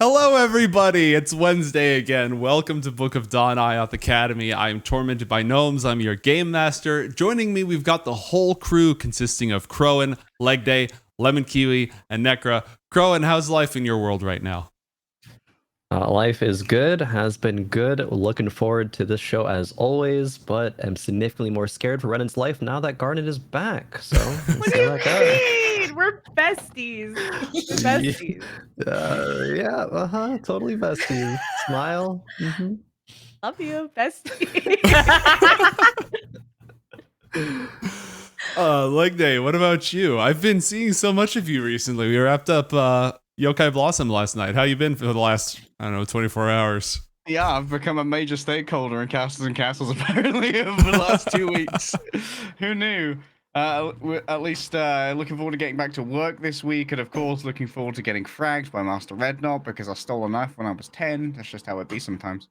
Hello, everybody. It's Wednesday again. Welcome to Book of Dawn, IOTH Academy. I'm Tormented by Gnomes. I'm your game master. Joining me, we've got the whole crew consisting of Crowan, Leg Day, Lemon Kiwi, and Anacra. Crowan, how's life in your world right now? Life is good, has been good. Looking forward to this show as always, but I'm significantly more scared for Rennnyn's life now that Garnet is back. So, What do you mean? We're besties. We're besties. Totally besties. Smile. Mm-hmm. Love you, bestie. Leg Day, what about you? I've been seeing so much of you recently. We wrapped up Yokai Blossom last night. How you been for the last, 24 hours? Yeah, I've become a major stakeholder in Castles and Castles apparently over the last 2 weeks. Who knew? We're at least looking forward to getting back to work this week, and of course looking forward to getting fragged by Master Rednop because I stole a knife when I was 10. That's just how it be sometimes.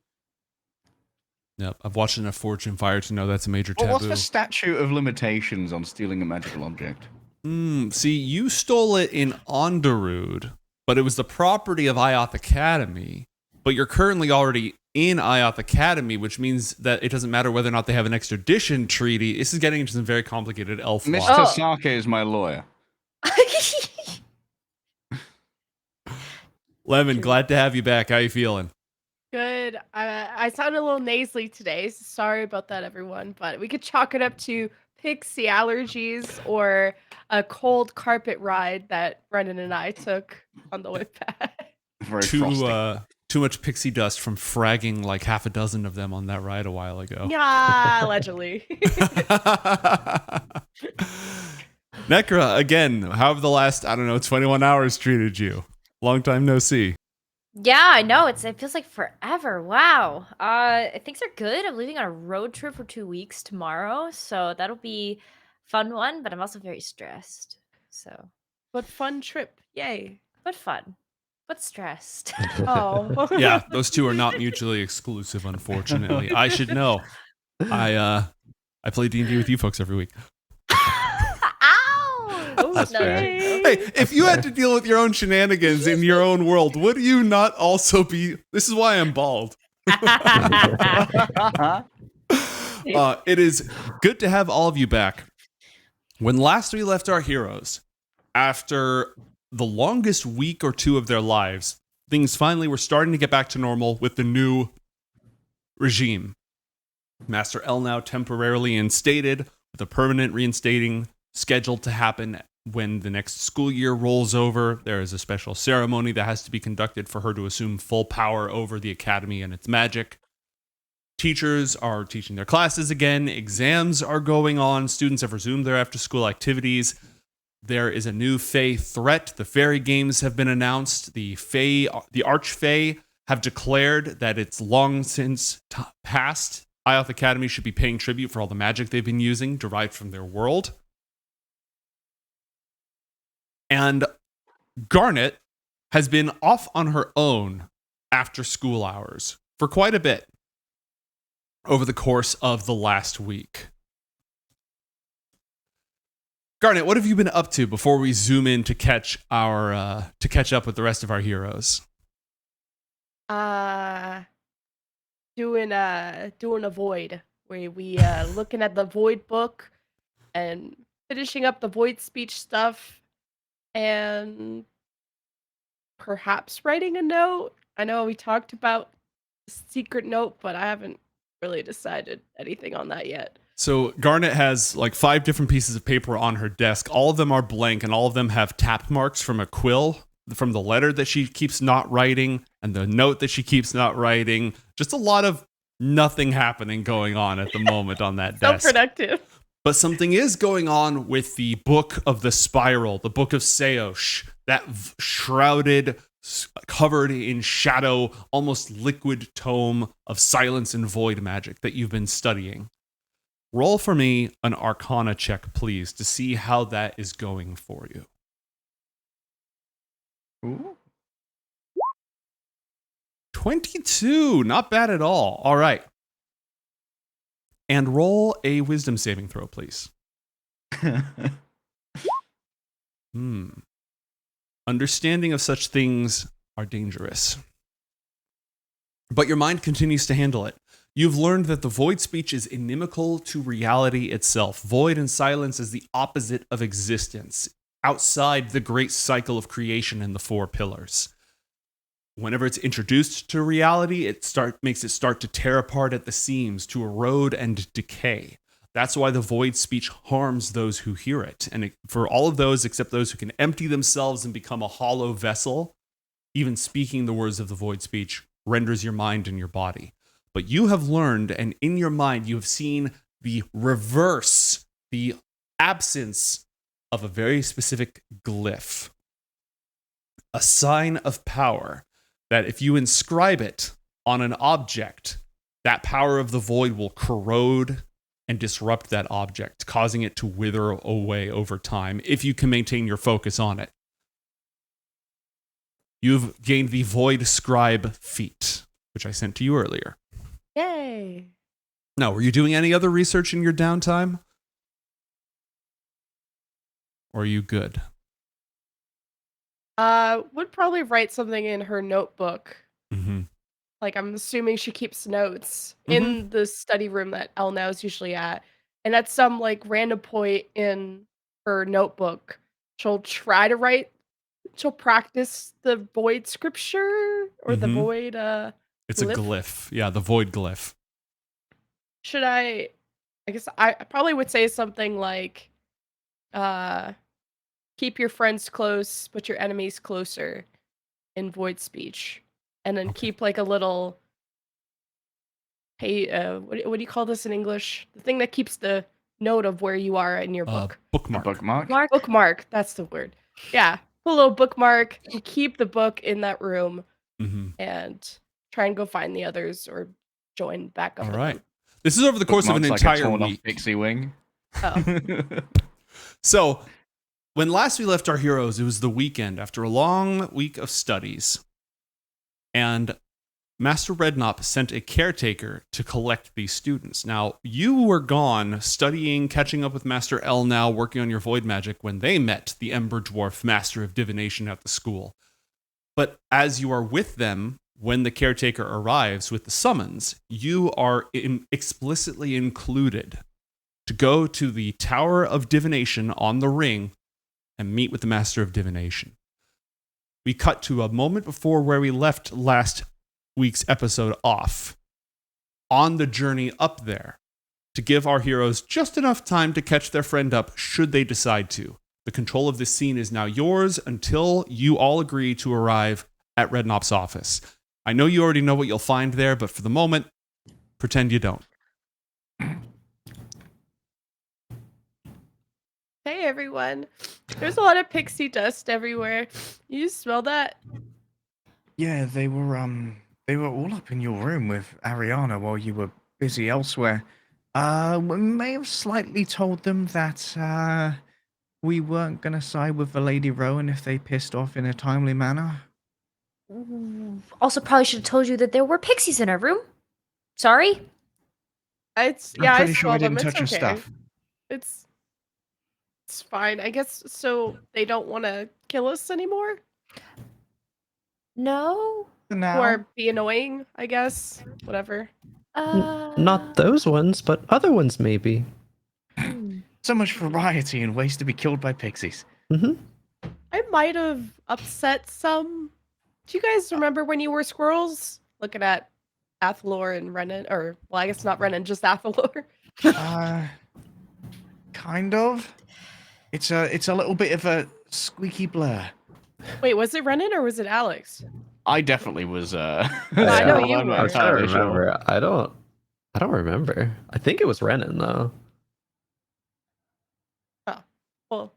Yep, I've watched enough Fortune Fire to know that's a major taboo. Well, what's the statute of limitations on stealing a magical object? See, you stole it in Onderud, but it was the property of IOTH Academy. But you're currently already in IOTH Academy, which means that it doesn't matter whether or not they have an extradition treaty. This is getting into some very complicated elf law. Mr. Sake is my lawyer. Lemon, glad to have you back. How you feeling? Good. I sound a little nasally today, so sorry about that, everyone. But we could chalk it up to pixie allergies or a cold carpet ride that Brendan and I took on the way back. Very frosty. Too much pixie dust from fragging like half a dozen of them on that ride a while ago. Yeah, allegedly. Anacra, again, how have the last, 21 hours treated you? Long time no see. Yeah, I know. It feels like forever. Wow. Things are good. I'm leaving on a road trip for 2 weeks tomorrow, so that'll be a fun one, but I'm also very stressed. So, But fun trip. Yay. but fun. But stressed. Oh. Yeah, those two are not mutually exclusive, unfortunately. I should know. I play D&D with you folks every week. Ow! That's No, fair. Hey, if you had to deal with your own shenanigans in your own world, would you not also be... This is why I'm bald. It is good to have all of you back. When last we left our heroes, after the longest week or two of their lives, things finally were starting to get back to normal with the new regime. Master L now temporarily instated, with a permanent reinstating scheduled to happen when the next school year rolls over. There is a special ceremony that has to be conducted for her to assume full power over the academy and its magic. Teachers are teaching their classes again. Exams are going on. Students have resumed their after-school activities. There is a new Fae threat. The fairy games have been announced. The Archfae have declared that it's long since past. IOTH Academy should be paying tribute for all the magic they've been using, derived from their world. And Garnet has been off on her own after school hours for quite a bit over the course of the last week. Garnet, what have you been up to before we zoom in to catch up with the rest of our heroes? Doing a void where we looking at the void book and finishing up the void speech stuff and perhaps writing a note. I know we talked about the secret note, but I haven't really decided anything on that yet. So Garnet has like 5 different pieces of paper on her desk. All of them are blank and all of them have tap marks from a quill, from the letter that she keeps not writing and the note that she keeps not writing. Just a lot of nothing happening going on at the moment on that desk. So productive. But something is going on with the Book of the Spiral, the Book of Seosh, that shrouded, covered in shadow, almost liquid tome of silence and void magic that you've been studying. Roll for me an Arcana check, please, to see how that is going for you. Ooh. 22, not bad at all. All right. And roll a wisdom saving throw, please. Understanding of such things are dangerous. But your mind continues to handle it. You've learned that the void speech is inimical to reality itself. Void and silence is the opposite of existence, outside the great cycle of creation and the four pillars. Whenever it's introduced to reality, it makes it start to tear apart at the seams, to erode and decay. That's why the void speech harms those who hear it. And for all of those, except those who can empty themselves and become a hollow vessel, even speaking the words of the void speech renders your mind and your body. But you have learned, and in your mind, you have seen the reverse, the absence of a very specific glyph, a sign of power that if you inscribe it on an object, that power of the void will corrode and disrupt that object, causing it to wither away over time if you can maintain your focus on it. You've gained the Void Scribe feat, which I sent to you earlier. Yay. Now, were you doing any other research in your downtime? Or are you good? Would probably write something in her notebook. Mm-hmm. Like, I'm assuming she keeps notes in the study room that Elna is usually at. And at some, like, random point in her notebook, she'll practice the void scripture or the void, It's glyph? a glyph. Yeah, the void glyph. Should I guess I probably would say something like, keep your friends close, but your enemies closer in void speech. And then keep like a little, hey, what do you call this in English? The thing that keeps the note of where you are in your book. Bookmark. Bookmark. Bookmark, that's the word. Yeah, put a little bookmark and keep the book in that room and try and go find the others or join back up. All with right. them. This is over the course of an Bookmark's like a entire torn off week. pixie wing. Oh. So, when last we left our heroes, it was the weekend after a long week of studies. And Master Rednop sent a caretaker to collect these students. Now, you were gone studying, catching up with Master L now, working on your void magic when they met the Ember Dwarf Master of Divination at the school. But as you are with them, when the caretaker arrives with the summons, you are explicitly included to go to the Tower of Divination on the ring and meet with the Master of Divination. We cut to a moment before where we left last week's episode off, on the journey up there, to give our heroes just enough time to catch their friend up should they decide to. The control of this scene is now yours until you all agree to arrive at Rednop's office. I know you already know what you'll find there, but for the moment, pretend you don't. Hey everyone. There's a lot of pixie dust everywhere. You smell that? Yeah, they were all up in your room with Arianna while you were busy elsewhere. We may have slightly told them that we weren't gonna side with the Lady Rowan if they pissed off in a timely manner. Also, probably should have told you that there were pixies in our room. Sorry. I'm I pretty sure saw we them. didn't It's touch your okay. stuff. It's fine. I guess so they don't want to kill us anymore? No. Now, Or be annoying, I guess. Whatever. Not those ones, but other ones maybe. so much variety and ways to be killed by pixies. I might have upset some. Do you guys remember when you were squirrels? Looking at Athalor and Rennnyn, or well, I guess not Rennnyn, just Athalor. Kind of. It's a little bit of a squeaky blur. Wait, was it Rennnyn or was it Alex? I definitely was. I know you I'm not were. I'm trying to entirely sure. remember. I don't remember. I think it was Rennnyn though. Well,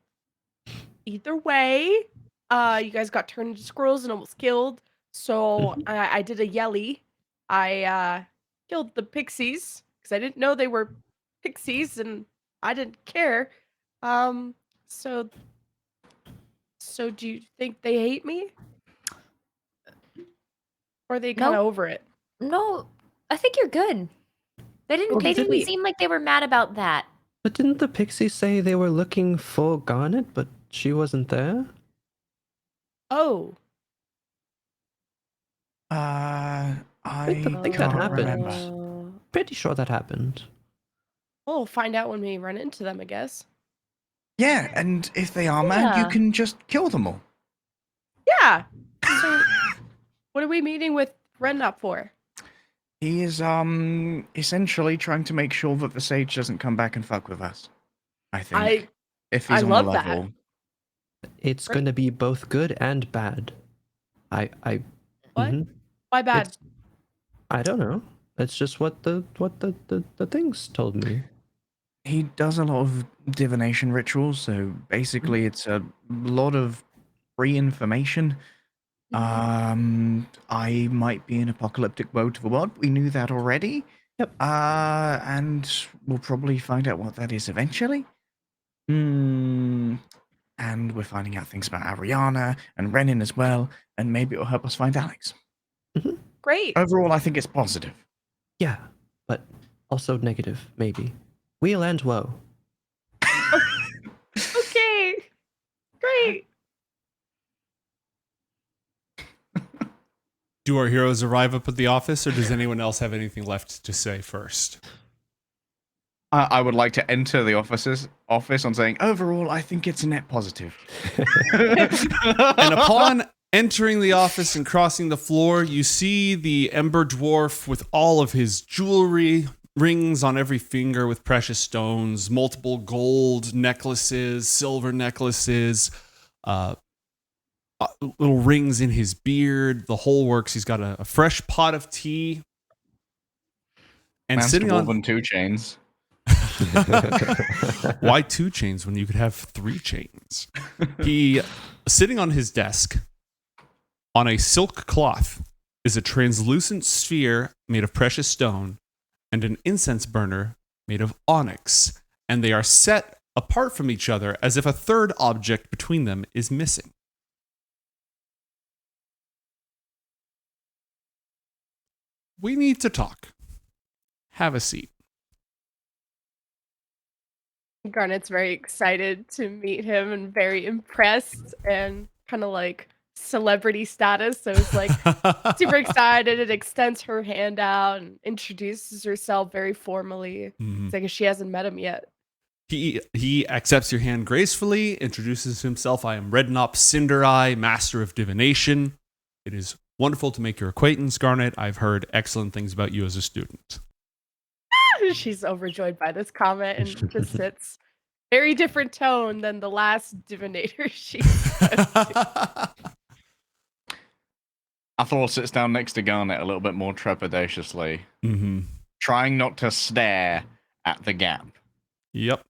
either way, you guys got turned into squirrels and almost killed. So I did a yelly. I killed the pixies because I didn't know they were pixies and I didn't care. So do you think they hate me? Or are they kind of Nope. over it? No, I think you're good. They didn't. Okay, They didn't sweet. seem like they were mad about that. But didn't the pixies say they were looking for Garnet, but she wasn't there? Oh. think that can't happened. remember. Pretty sure that happened. We'll find out when we run into them, I guess. Yeah, and if they are mad, you Yeah. can just kill them all. Yeah. So, what are we meeting with Rednop for? He is essentially trying to make sure that the sage doesn't come back and fuck with us. I think. If I he's on love the that. level. It's Right. going to be both good and bad. I What? mhm. Why bad? I don't know. It's just what the things told me. He does a lot of divination rituals, so basically it's a lot of free information. I might be an apocalyptic woe to the world. We knew that already. Yep. And we'll probably find out what that is eventually. And we're finding out things about Arianna and Rennnyn as well, and maybe it'll help us find Alex. Great. Overall, I think it's positive. Yeah, but also negative, maybe. Weal and woe. Okay. Great. Do our heroes arrive up at the office, or does anyone else have anything left to say first? I would like to enter the office on saying, overall, I think it's a net positive. And upon entering the office and crossing the floor, you see the Ember Dwarf with all of his jewelry, rings on every finger with precious stones, multiple gold necklaces, silver necklaces, little rings in his beard, the whole works. He's got a fresh pot of tea. And Master sitting on... Woven 2 chains. Why 2 chains when you could have 3 chains? He, sitting on his desk, on a silk cloth, is a translucent sphere made of precious stone and an incense burner made of onyx, and they are set apart from each other as if a third object between them is missing. We need to talk. Have a seat. Garnet's very excited to meet him and very impressed and kind of like celebrity status. So it's like super excited and extends her hand out and introduces herself very formally. Mhm. It's like she hasn't met him yet. He accepts your hand gracefully, introduces himself. I am Rednop Cindereye, Master of Divination. It is wonderful to make your acquaintance, Garnet. I've heard excellent things about you as a student. She's overjoyed by this comment and just sits. Very different tone than the last divinator she spoke to. Athalor sits down next to Garnet a little bit more trepidatiously, Mm-hmm. trying not to stare at the gap. Yep.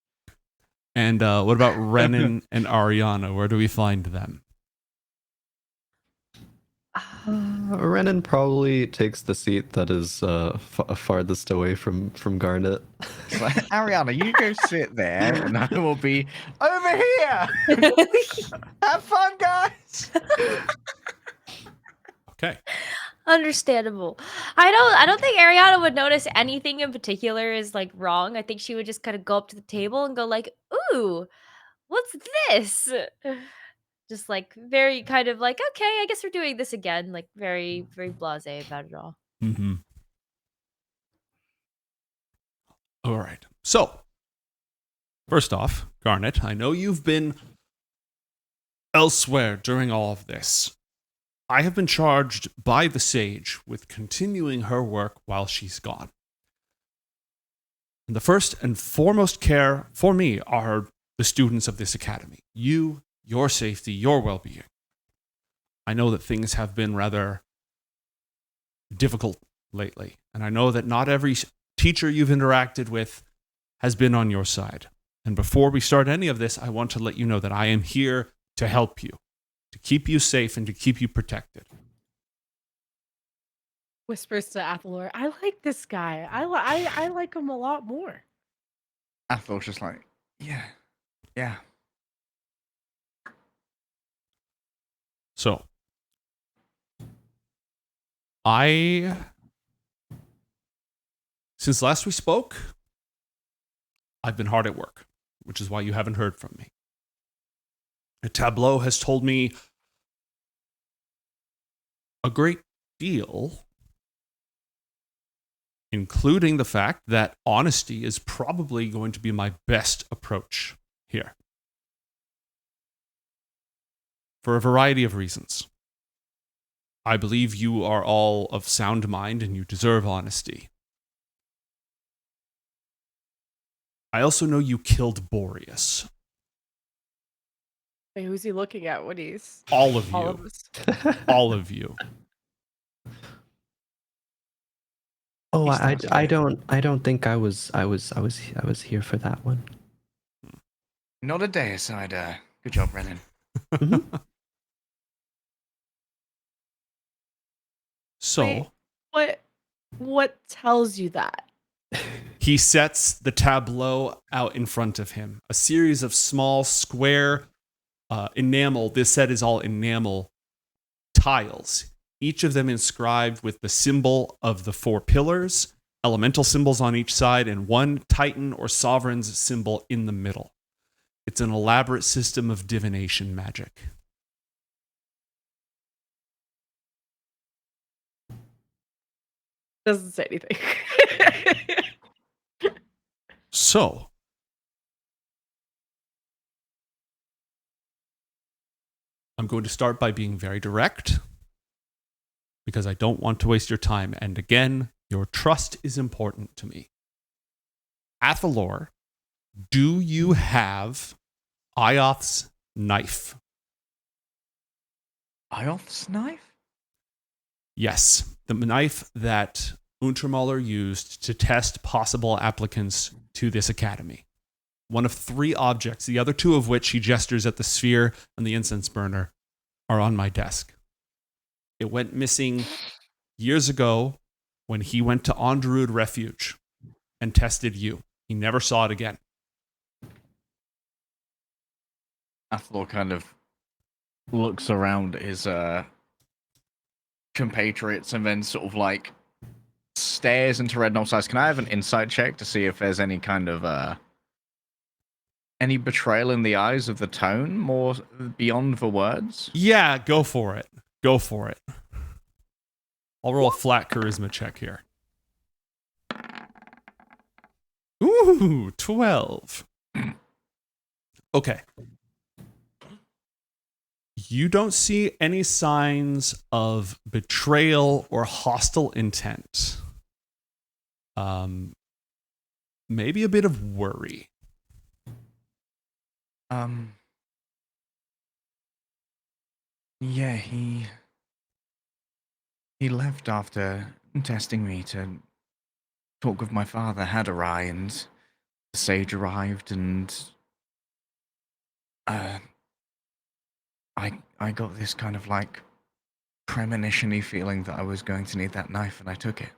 And what about Rennnyn and Arianna? Where do we find them? Rennnyn probably takes the seat that is farthest away from Garnet. It's like, Arianna, you go sit there, and I will be over here. Have fun, guys. Okay. Understandable. I don't think Arianna would notice anything in particular is like wrong. I think she would just kind of go up to the table and go like, "Ooh, what's this?" Just like very kind of like, "Okay, I guess we're doing this again." Like very very blasé about it all. Mm-hmm. All right. So, first off, Garnet, I know you've been elsewhere during all of this. I have been charged by the sage with continuing her work while she's gone. And the first and foremost care for me are the students of this academy. You, your safety, your well-being. I know that things have been rather difficult lately, and I know that not every teacher you've interacted with has been on your side. And before we start any of this, I want to let you know that I am here to help you, to keep you safe and to keep you protected. Whispers to Athalor, I like this guy. I like him a lot more. Athalor's just like, yeah. So, since last we spoke, I've been hard at work, which is why you haven't heard from me. A tableau has told me a great deal, including the fact that honesty is probably going to be my best approach here. For a variety of reasons. I believe you are all of sound mind and you deserve honesty. I also know you killed Boreas. Wait, who's he looking at when he's All of you. all of us? All of you. Oh, He's I not don't think I was here for that one. Not a day aside. Good job, Rennnyn. Mhm. So Wait, what tells you that? he sets the tableau out in front of him. A series of small square enamel. This set is all enamel tiles. Each of them inscribed with the symbol of the 4 pillars, elemental symbols on each side, and one titan or sovereign's symbol in the middle. It's an elaborate system of divination magic. Doesn't say anything. So, I'm going to start by being very direct because I don't want to waste your time. And again, your trust is important to me. Athalor, do you have IOTH's knife? IOTH's knife? Yes, the knife that Untermaler used to test possible applicants to this academy. One of 3 objects, the other 2 of which he gestures at the sphere and the incense burner, are on my desk. It went missing years ago when he went to Onderud Refuge and tested you. He never saw it again. Athalor kind of looks around at his compatriots and then sort of like stares into Rednop's eyes. Can I have an insight check to see if there's any kind of any betrayal in the eyes of the tone more beyond the words? Yeah, go for it. Go for it. I'll roll a flat charisma check here. Ooh, 12. Okay. You don't see any signs of betrayal or hostile intent. Maybe a bit of worry. Yeah, he left after testing me to talk with my father, Hadarai, and the sage arrived, and I got this kind of like premonition-y feeling that I was going to need that knife, and I took it.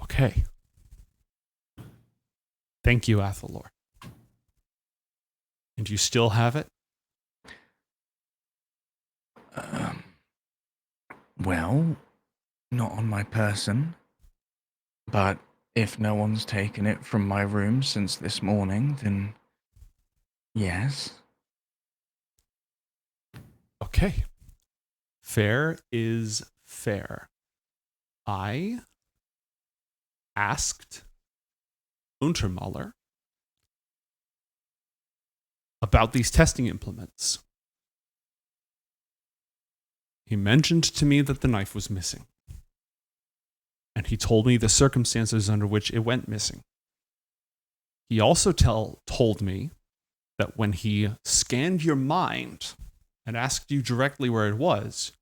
Okay. Thank you, Athalor. And you still have it? Well, not on my person, but if no one's taken it from my room since this morning, then yes. Okay. Fair is fair. I asked Untermaler about these testing implements. He mentioned to me that the knife was missing. And he told me the circumstances under which it went missing. He also told me that when he scanned your mind and asked you directly where it was,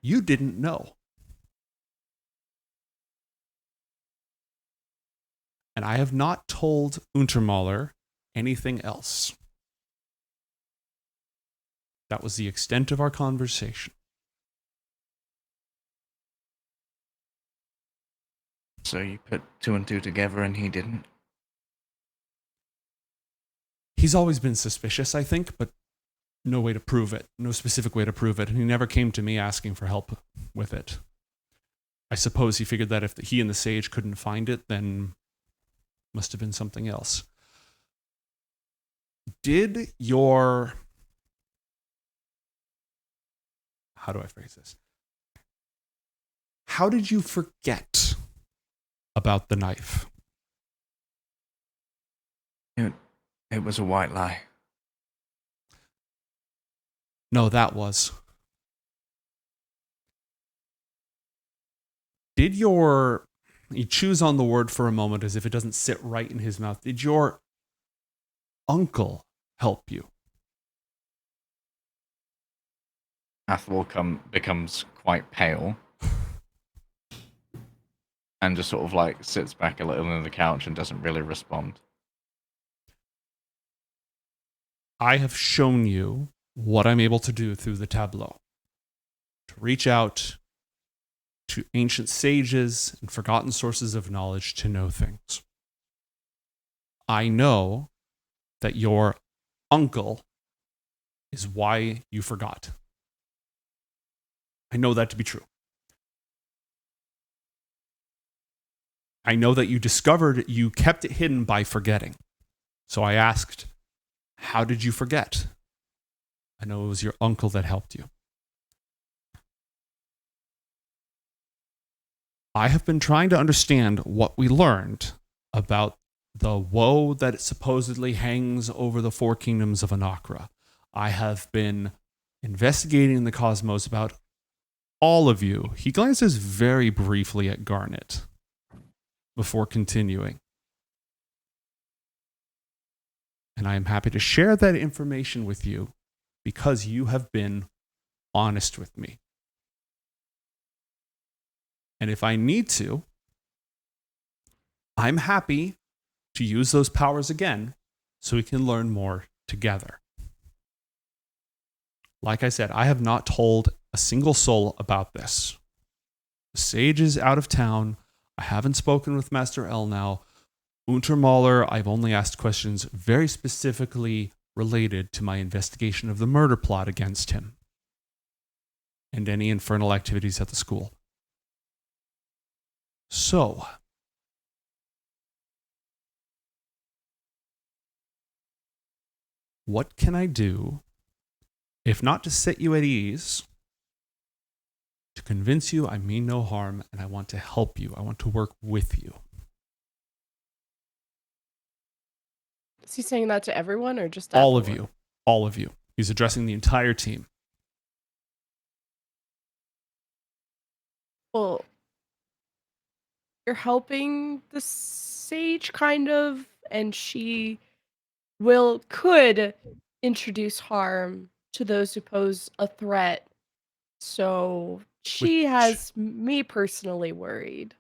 you didn't know. And I have not told Untermaler anything else. That was the extent of our conversation. So you put 2 and 2 together and he didn't? He's always been suspicious, I think, but no way to prove it. No specific way to prove it. And he never came to me asking for help with it. I suppose he figured that if he and the sage couldn't find it, then must have been something else. Did your... how do I phrase this? How did you forget about the knife? It was a white lie. No, that was. Did your... He chews on the word for a moment as if it doesn't sit right in his mouth. Did your uncle help you? Athalor becomes quite pale. And just sort of like sits back a little on the couch and doesn't really respond. I have shown you what I'm able to do through the tableau. To reach out to ancient sages and forgotten sources of knowledge to know things. I know that your uncle is why you forgot. I know that to be true. I know that you discovered you kept it hidden by forgetting. So I asked, how did you forget? I know it was your uncle that helped you. I have been trying to understand what we learned about the woe that supposedly hangs over the four kingdoms of Anacra. I have been investigating the cosmos about all of you. He glances very briefly at Garnet before continuing. And I am happy to share that information with you because you have been honest with me. And if I need to, I'm happy to use those powers again so we can learn more together. Like I said, I have not told a single soul about this. The sage is out of town. I haven't spoken with Master L now. Untermaler, I've only asked questions very specifically related to my investigation of the murder plot against him and any infernal activities at the school. So, what can I do, if not to set you at ease, to convince you I mean no harm and I want to help you. I want to work with you. Is he saying that to everyone or just All of Athalor? you. All of you. He's addressing the entire team. Well, you're helping the sage kind of, and she could introduce harm to those who pose a threat. So she Which- has me personally worried.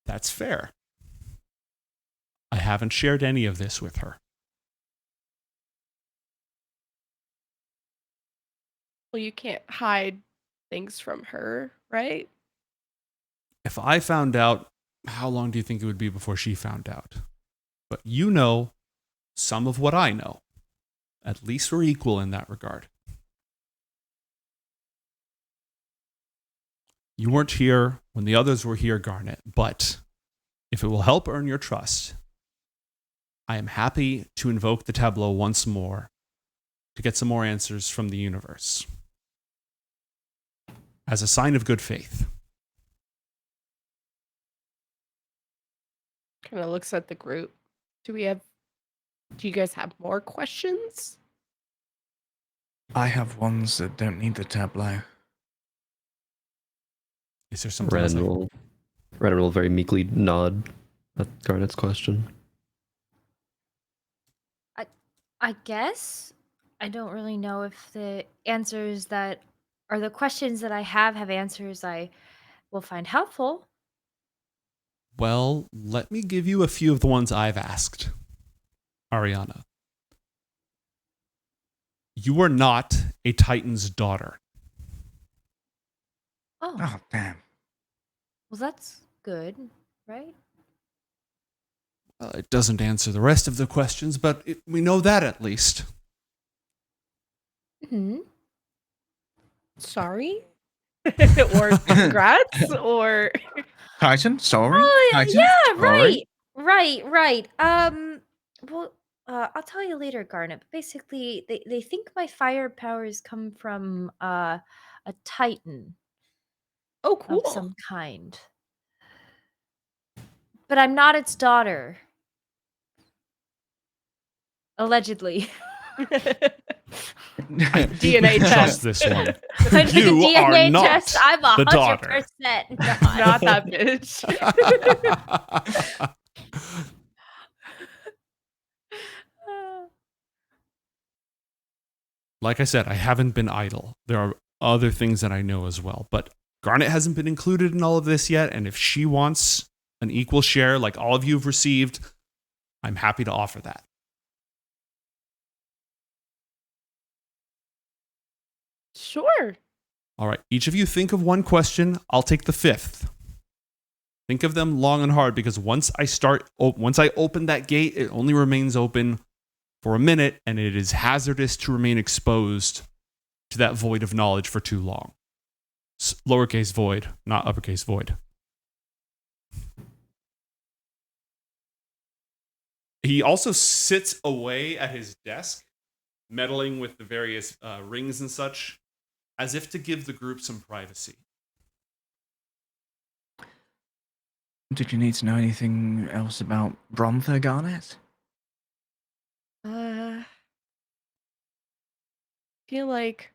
That's fair. I haven't shared any of this with her. Well, you can't hide things from her, right? If I found out, how long do you think it would be before she found out? But you know some of what I know. At least we're equal in that regard. You weren't here when the others were here, Garnet, but if it will help earn your trust, I am happy to invoke the tableau once more to get some more answers from the universe. As a sign of good faith. Kind of looks at the group. Do you guys have more questions? I have ones that don't need the tableau. Is there something else? Rennnyn will very meekly nod at Garnet's question. I guess I don't really know if the answers that or the questions that I have answers I will find helpful. Well, let me give you a few of the ones I've asked. Arianna. You are not a Titan's daughter. Oh, Oh, damn. well, that's good, right? Well, it doesn't answer the rest of the questions, but we know that at least. Hmm. Sorry? Or congrats? Or Titan, sorry. Oh, Titan, yeah, sorry. right. Well, I'll tell you later, Garnet. But basically, they think my fire powers come from a titan Oh, of cool. some kind. But I'm not its daughter. Allegedly. DNA Trust test. this one. I took You a are DNA not test. I'm the daughter. 100% Not that bitch. Like I said, I haven't been idle. There are other things that I know as well, but Garnet hasn't been included in all of this yet, and if she wants an equal share like all of you have received, I'm happy to offer that. Sure. All right, each of you think of one question. I'll take the fifth. Think of them long and hard, because once I open that gate, it only remains open for a minute, and it is hazardous to remain exposed to that void of knowledge for too long. Lowercase void, not uppercase void. He also sits away at his desk, meddling with the various rings and such, as if to give the group some privacy. Did you need to know anything else about Bromther, Garnet? Feel like,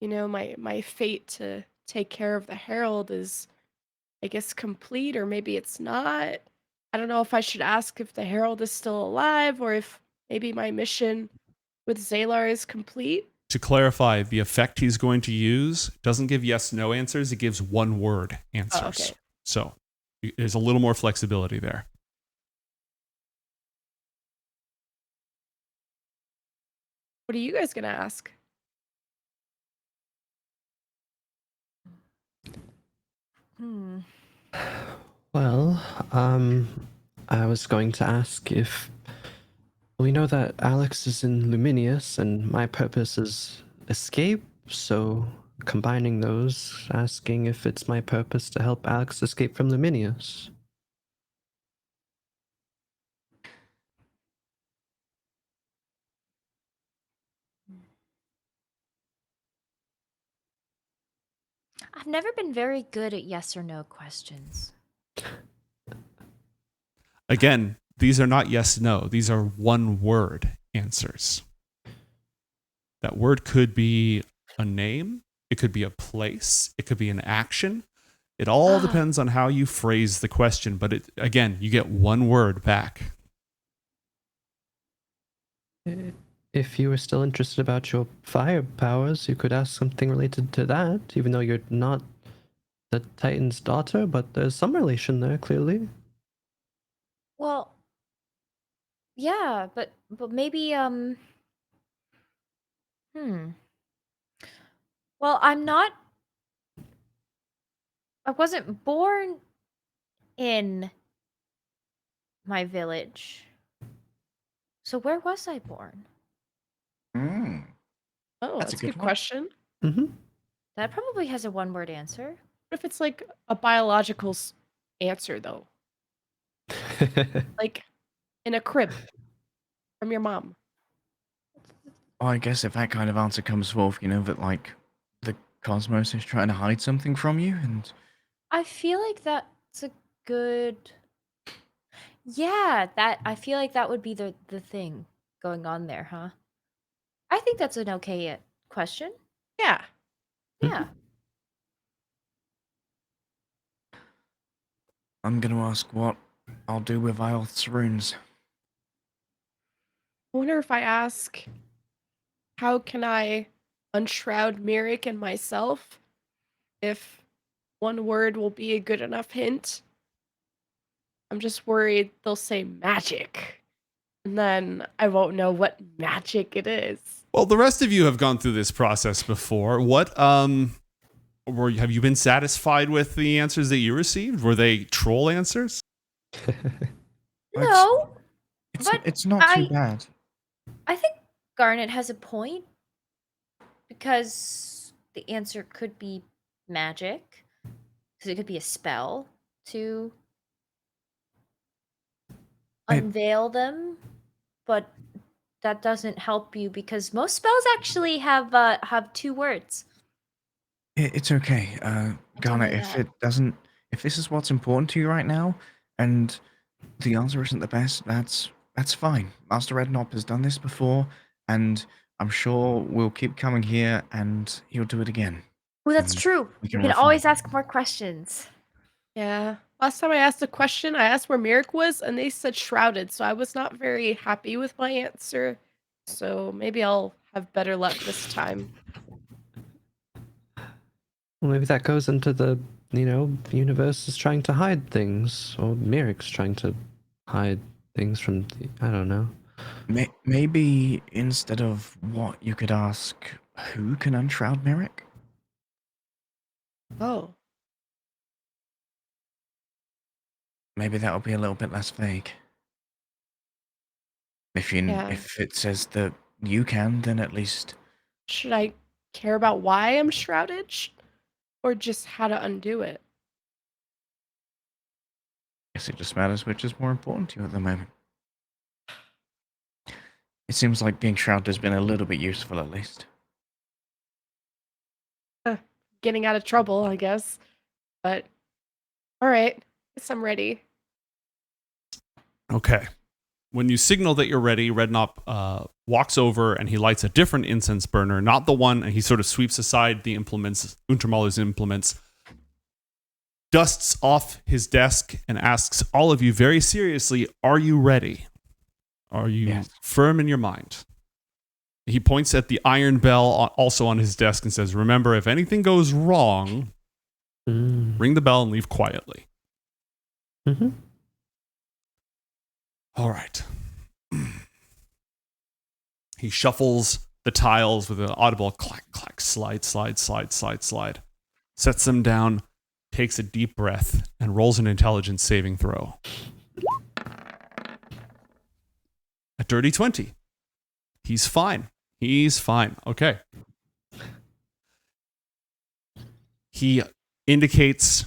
my fate to take care of the Herald is, I guess, complete, or maybe it's not. I don't know if I should ask if the Herald is still alive, or if maybe my mission with Zalar is complete. To clarify, the effect he's going to use doesn't give yes/no answers. It gives one-word answers. Oh, okay. So there's a little more flexibility there. What are you guys gonna ask? Well, I was going to ask if we know that Alex is in Luminius and my purpose is escape, so combining those, asking if it's my purpose to help Alex escape from Luminius. I've never been very good at yes or no questions. Again, these are not yes/no. These are one-word answers. That word could be a name. It could be a place. It could be an action. It all depends on how you phrase the question. But again, you get one word back. If you were still interested about your fire powers, you could ask something related to that, even though you're not the Titan's daughter, but there's some relation there, clearly. Well, yeah, but maybe Well, I wasn't born in my village. So where was I born? Oh, that's a good one. question. Mm-hmm. That probably has a one-word answer. What if it's like a biological answer, though? Like in a crib from your mom. Well, I guess if that kind of answer comes forth, that, like, the cosmos is trying to hide something from you, and... I feel like that's a good... Yeah, I feel like that would be the thing going on there, huh? I think that's an okay question. Yeah. Yeah. I'm gonna ask what I'll do with IOTH's runes. I wonder if I ask, how can I unshroud Miirik and myself? If one word will be a good enough hint. I'm just worried they'll say magic. And then I won't know what magic it is. Well, the rest of you have gone through this process before. Have you been satisfied with the answers that you received? Were they troll answers? No, but It's not too bad. I think Garnet has a point because the answer could be magic, because it could be a spell to unveil them. but that doesn't help you because most spells actually have 2 words. It's okay, Garnet. only If that. it doesn't, if this is what's important to you right now, and the answer isn't the best, that's fine. Master Rednop has done this before, and I'm sure we'll keep coming here, and he'll do it again. Well, that's And true. we You can can refine. always ask more questions. Yeah. Last time I asked a question, I asked where Miirik was, and they said shrouded, so I was not very happy with my answer. So maybe I'll have better luck this time. Well, maybe that goes into the, universe is trying to hide things, or Miirik's trying to hide things from I don't know. Maybe instead of what, you could ask, who can unshroud Miirik? Oh. Maybe that'll be a little bit less vague. If Yeah. if it says that you can, then at least Should I care about why I'm shrouded? Or just how to undo it? I guess it just matters which is more important to you at the moment. It seems like being shrouded has been a little bit useful, at least. Getting out of trouble, I guess. But alright. Guess I'm ready. Okay. When you signal that you're ready, Rednop walks over and he lights a different incense burner, not the one, and he sort of sweeps aside the implements, Untermaller's implements, dusts off his desk, and asks all of you very seriously, are you ready? Are you Yes. firm in your mind? He points at the iron bell also on his desk and says, remember, if anything goes wrong, ring the bell and leave quietly. Mm-hmm. All right. He shuffles the tiles with an audible clack, clack, slide, slide, slide, slide, slide. Sets them down, takes a deep breath, and rolls an intelligence saving throw. A dirty 20. He's fine. He's fine. Okay. He indicates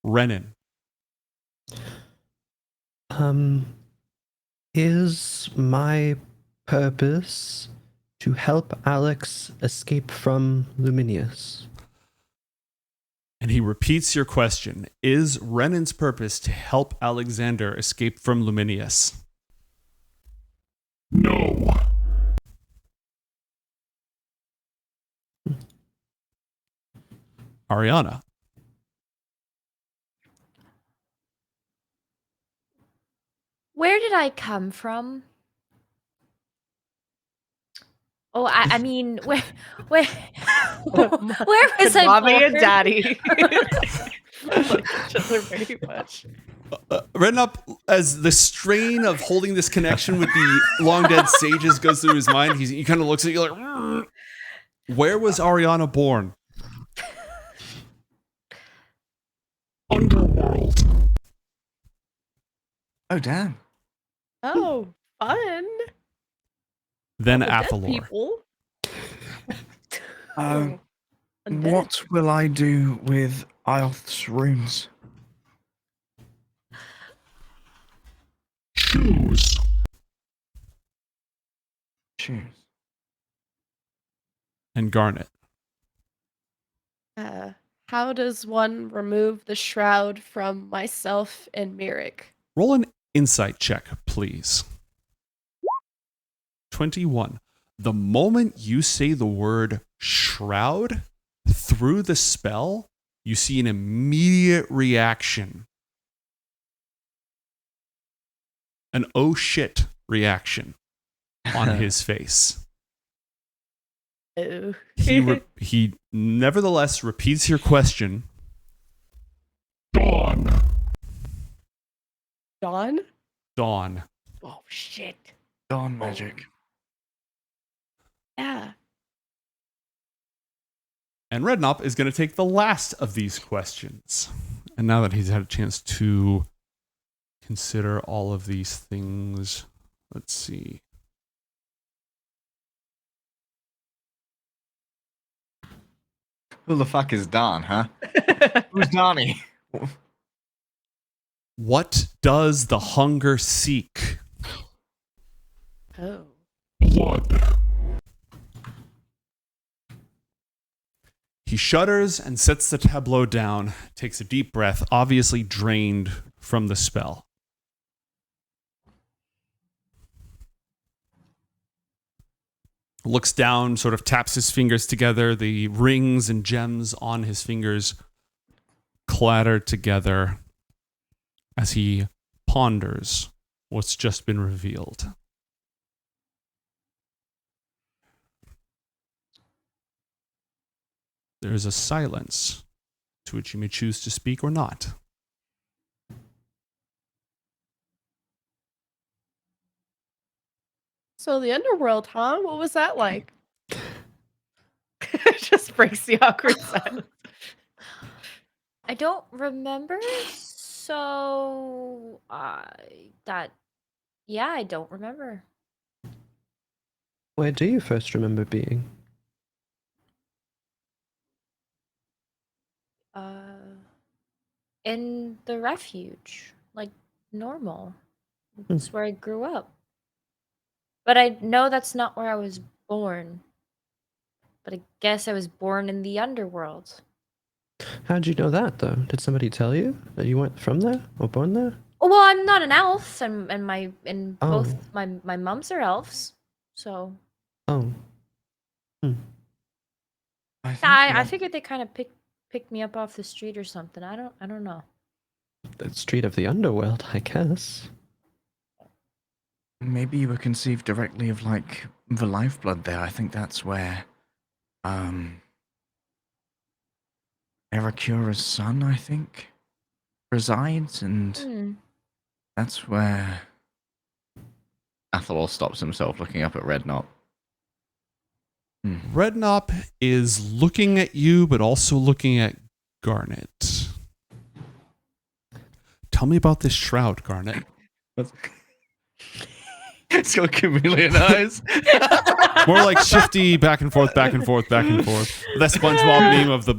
Rennnyn. Is my purpose to help Alex escape from Luminius? And he repeats your question. Is Rennin's purpose to help Alexander escape from Luminius? No. Arianna. Where did I come from? Oh, I mean, where where was I Mommy born? and daddy. Like each other very much. Rednop, as the strain of holding this connection with the long dead sages goes through his mind, he kind of looks at you like, "Rrr." Where was Arianna born? Underworld. Oh, damn. Oh, fun. Then The dead Athalor. people. Um, Undead. What will I do with IOTH's runes? Choose. Choose. And Garnet. How does one remove the shroud from myself and Miirik? Roll an insight check, please. 21. The moment you say the word shroud, through the spell, you see an immediate reaction. An oh shit reaction on his face. Oh. He nevertheless repeats your question. Dawn. Dawn? Dawn. Oh, shit. Dawn magic. Yeah. And Rednop is going to take the last of these questions. And now that he's had a chance to consider all of these things, let's see. Who the fuck is Don, huh? Who's Donnie? What does the hunger seek? Oh. What? He shudders and sets the tableau down, takes a deep breath, obviously drained from the spell. Looks down, sort of taps his fingers together. The rings and gems on his fingers clatter together as he ponders what's just been revealed. There is a silence to which you may choose to speak or not. So the underworld, huh? What was that like? Just breaks the awkward silence. I don't remember. So I don't remember. Where do you first remember being? In the refuge, like normal. It's where I grew up. But I know that's not where I was born. But I guess I was born in the underworld. How'd you know that, though? Did somebody tell you that you weren't from there or born there? Oh, well, I'm not an elf, and Oh. both my mums are elves, so Oh. I think I figured they kind of picked me up off the street or something. I don't know. The street of the underworld, I guess. maybe you were conceived directly of like the lifeblood there. I think that's where Erakura's son, I think, resides, and that's where Athalor stops himself looking up at Rednop. Rednop is looking at you, but also looking at Garnet. Tell me about this shroud, Garnet. It's got chameleon eyes. More like shifty back and forth, back and forth, back and forth. That SpongeBob meme of the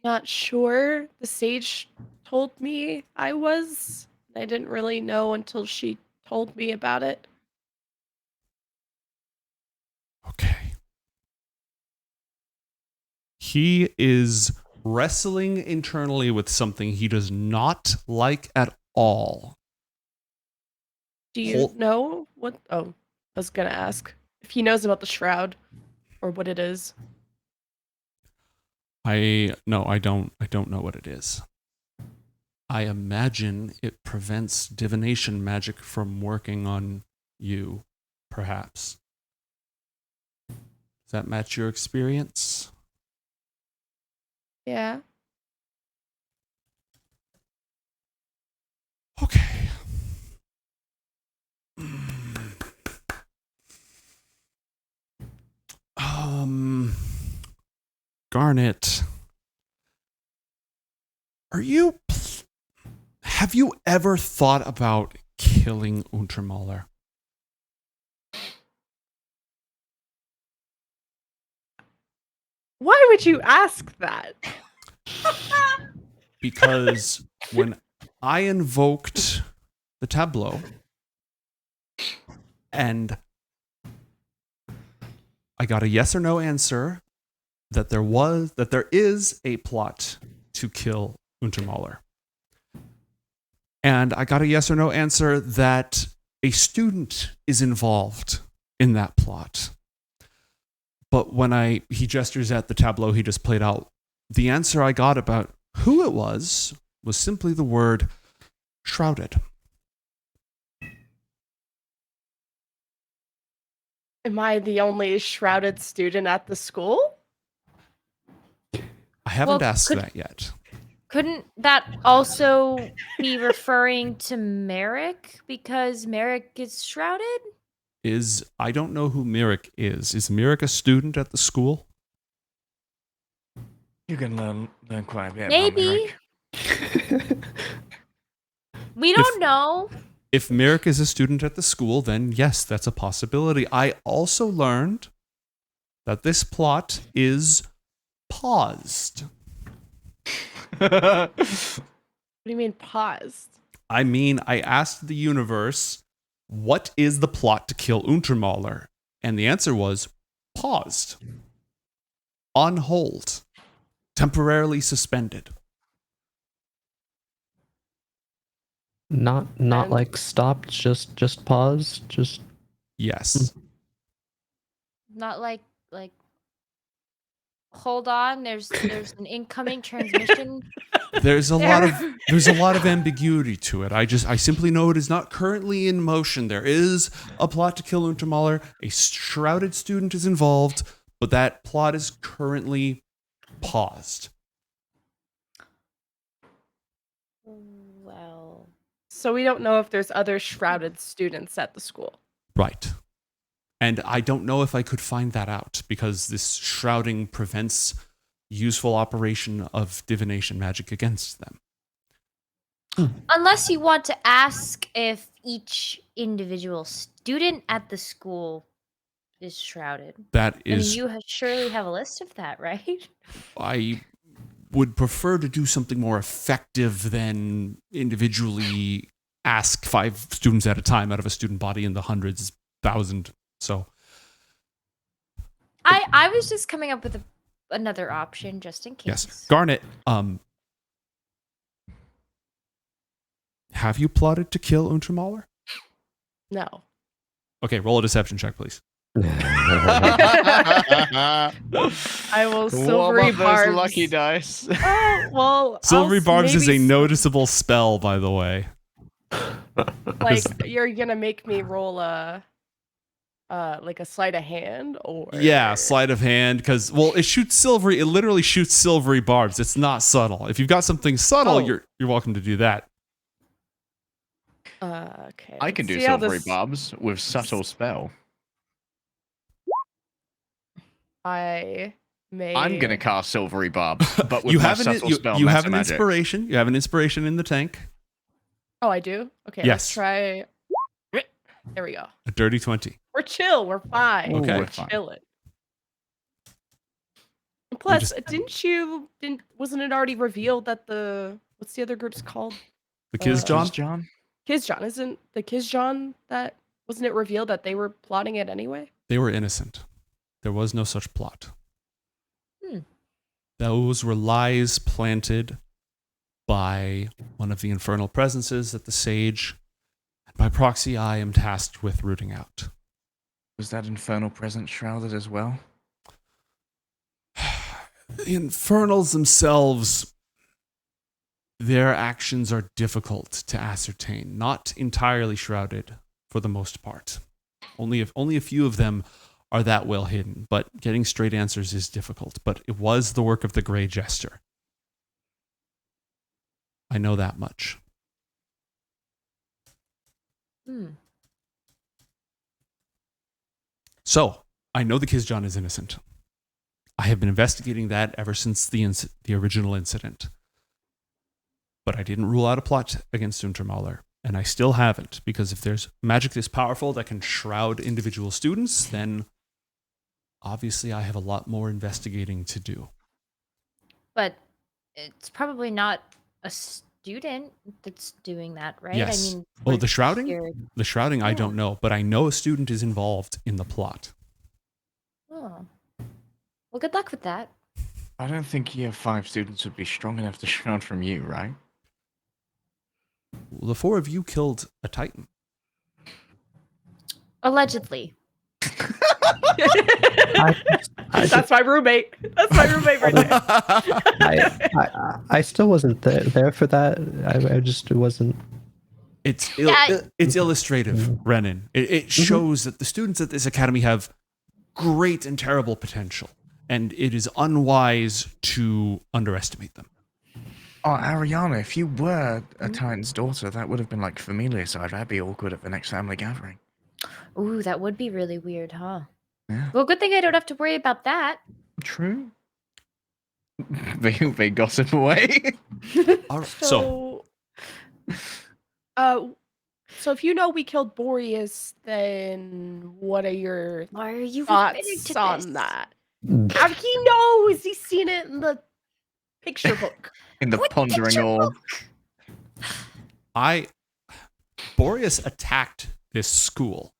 Not sure. The sage told me I was. I didn't really know until she told me about it. Okay. He is wrestling internally with something he does not like at all. Do you know what? Oh, I was gonna ask if he knows about the shroud or what it is. I don't know what it is. I imagine it prevents divination magic from working on you, perhaps. Does that match your experience? Yeah. Okay. Garnet, have you ever thought about killing Untermaler? Why would you ask that? Because when I invoked the tableau and I got a yes or no answer that there is a plot to kill Untermaler. And I got a yes or no answer that a student is involved in that plot. But when he gestures at the tableau he just played out, the answer I got about who it was simply the word shrouded. Am I the only shrouded student at the school? I haven't Well, asked that yet. Couldn't that also be referring to Miirik because Miirik is shrouded? I don't know who Miirik is. Is Miirik a student at the school? You can learn quite a bit. Maybe. We don't know. If Miirik is a student at the school, then yes, that's a possibility. I also learned that this plot is paused. What do you mean paused? I mean, I asked the universe, what is the plot to kill Untermaler? And the answer was paused, on hold, temporarily suspended. Not And- like stopped, just paused, just Yes. Not like hold on, there's an incoming transmission. There's a lot of ambiguity to it. I simply know it is not currently in motion. There is a plot to kill Untermaler. A shrouded student is involved, but that plot is currently paused. Well, So we don't know if there's other shrouded students at the school. Right. And I don't know if I could find that out because this shrouding prevents useful operation of divination magic against them. unless you want to ask if each individual student at the school is shrouded. That I mean, is, you surely have a list of that, right? I would prefer to do something more effective than individually ask 5 students at a time out of a student body in the hundreds, thousand. So I was just coming up with another option just in case. yes, Garnet. Have you plotted to kill Untermaler? No. Okay, roll a deception check, please. I will silvery What about those barbs. lucky dice? Oh, well, Silvery I'll Barbs is a maybe noticeable spell, by the way. Like, you're gonna make me roll a sleight of hand, or Yeah, sleight of hand, because it literally shoots silvery barbs. It's not subtle. If you've got something subtle, Oh. you're welcome to do that. Okay. I can let's do see how silvery this- barbs with subtle spell. I may. I'm gonna cast silvery barbs, but with You my have an subtle spell. you have meta an magic. inspiration. You have an inspiration in the tank. Oh, I do. Okay. Yes. Let's try. There we go. A dirty 20. We're chill. We're fine. Okay. We're We're fine. chilling. And plus, wasn't it already revealed that what's the other group's called? The Kiz John? John? Kizjohn. Isn't the Kizjohn wasn't it revealed that they were plotting it anyway? They were innocent. There was no such plot. Hmm. Those were lies planted by one of the infernal presences at the Sage. And by proxy, I am tasked with rooting out. Was that infernal presence shrouded as well? The Infernals themselves, their actions are difficult to ascertain, not entirely shrouded for the most part. Only a few of them are that well hidden, but getting straight answers is difficult. But it was the work of the Grey Jester. I know that much. Hmm. So, I know the Kizjohn is innocent. I have been investigating that ever since the original incident. But I didn't rule out a plot against Untermaler, and I still haven't, because if there's magic this powerful that can shroud individual students, then obviously I have a lot more investigating to do. But it's probably not a student that's doing that, right? Yes. I mean, Oh, we're the shrouding? here- The shrouding, I Yeah. don't know, but I know a student is involved in the plot. Oh. Well, good luck with that. I don't think year 5 students would be strong enough to shroud from you, right? The 4 of you killed a Titan. Allegedly. That's my roommate. That's my roommate right there. I still wasn't there for that. I just wasn't. It's Yeah. it's illustrative, Rennnyn. It shows that the students at this academy have great and terrible potential, and it is unwise to underestimate them. Oh, Arianna, if you were a Titan's daughter, that would have been like familiar side. That'd be awkward at the next family gathering. Ooh, that would be really weird, huh? Yeah. Well, good thing I don't have to worry about that. True. they gossip away. All right, so So if you know we killed Boreas, then what are your Why are you admitting thoughts to on this? that? How he knows? He's seen it in the picture book. In the What pondering picture orb. book? I Boreas attacked this school.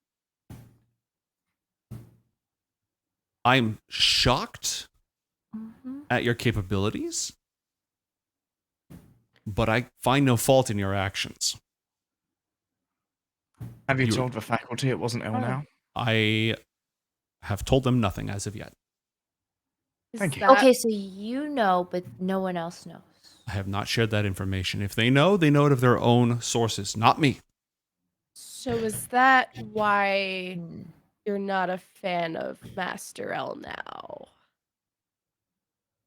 I'm shocked at your capabilities, but I find no fault in your actions. Have you told the faculty it wasn't now? I have told them nothing as of yet. Thank you. Okay, so you know, but no one else knows. I have not shared that information. If they know it of their own sources, not me. So is that why you're not a fan of Master L now?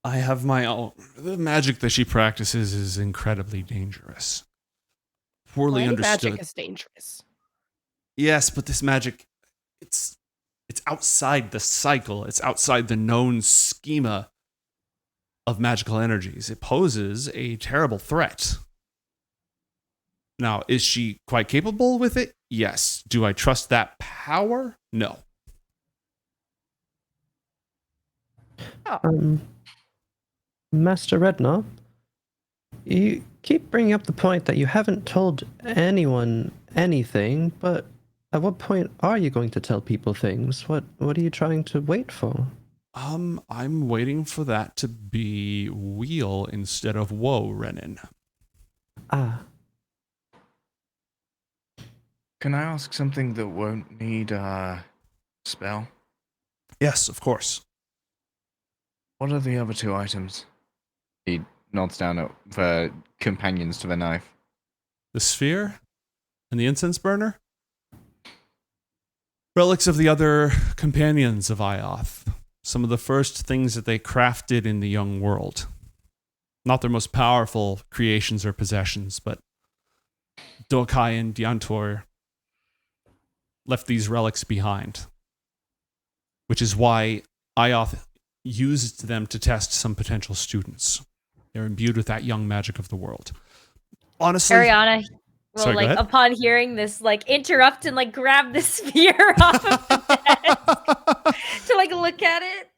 I have my own. The magic that she practices is incredibly dangerous. Poorly Any understood. magic is dangerous. Yes, but this magic, it's outside the cycle. It's outside the known schema of magical energies. It poses a terrible threat. Now, is she quite capable with it? Yes. Do I trust that power? No. Master Rednop, you keep bringing up the point that you haven't told anyone anything, but at what point are you going to tell people things? What are you trying to wait for? I'm waiting for that to be wheel instead of woe, Rennnyn. Ah. Can I ask something that won't need a spell? Yes, of course. What are the other 2 items? He nods down at the companions to the knife. The sphere and the incense burner? Relics of the other companions of IOTH. Some of the first things that they crafted in the young world. Not their most powerful creations or possessions, but Dokai and Diantor left these relics behind. Which is why IOTH used them to test some potential students. They're imbued with that young magic of the world. Honestly, Arianna will, Sorry, go ahead. upon hearing this, interrupt and, grab the sphere off of the desk to, look at it.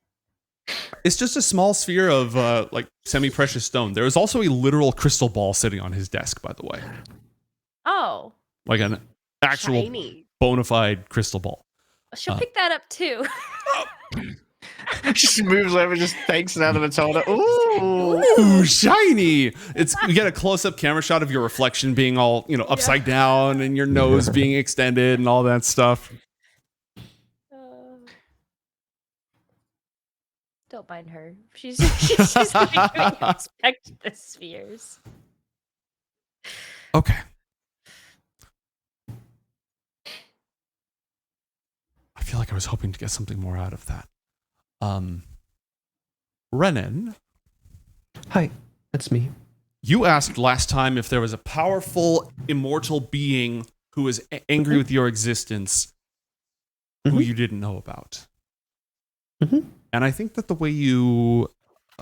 it's just a small sphere of, semi-precious stone. There is also a literal crystal ball sitting on his desk, by the way. Oh. Like an actual Shiny. bona fide crystal ball. She'll pick that up, too. Just moves over, just takes it out of its holder. Ooh. Ooh, shiny! You get a close-up camera shot of your reflection being all, upside down and your nose being extended and all that stuff. Don't mind her. She's giving you respect to the spheres. Okay. I feel like I was hoping to get something more out of that. Rennnyn, Hi, it's me. you asked last time if there was a powerful, immortal being who was angry with your existence who you didn't know about. Mm-hmm. And I think that the way you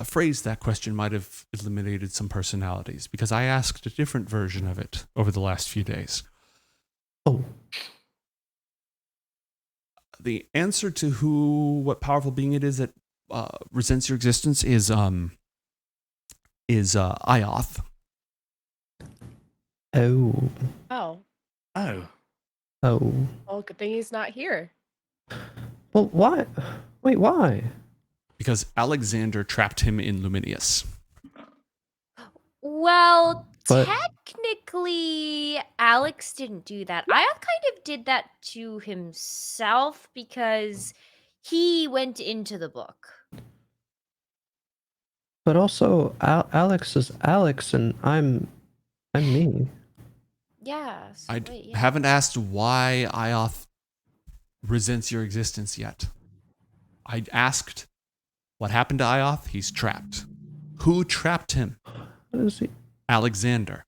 phrased that question might have eliminated some personalities, because I asked a different version of it over the last few days. Oh. The answer to what powerful being it is that resents your existence is IOTH. Oh. Oh. Oh. Oh. Well, good thing he's not here. Well, why? Wait, why? Because Alexander trapped him in Luminius. Well, But- technically, Alex didn't do that. I kind of did that to himself because he went into the book. But also, Alex is Alex, and I'm me. Yeah. So I wait, yeah. haven't asked why IOTH resents your existence yet. I asked what happened to IOTH. He's trapped. Who trapped him? What is he? Alexander.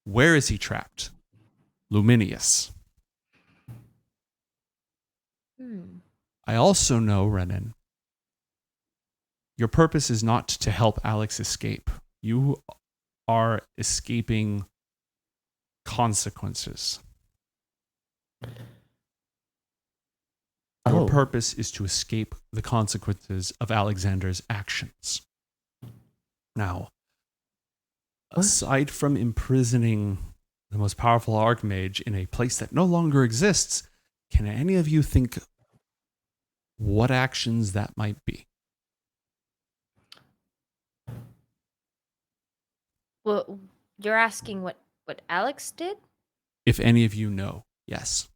Where is he trapped? Luminius. I also know, Rennnyn, your purpose is not to help Alex escape. You are escaping consequences. Your Oh. purpose is to escape the consequences of Alexander's actions. Now, What? aside from imprisoning the most powerful archmage in a place that no longer exists, can any of you think what actions that might be? Well, you're asking what Alex did? If any of you know, yes.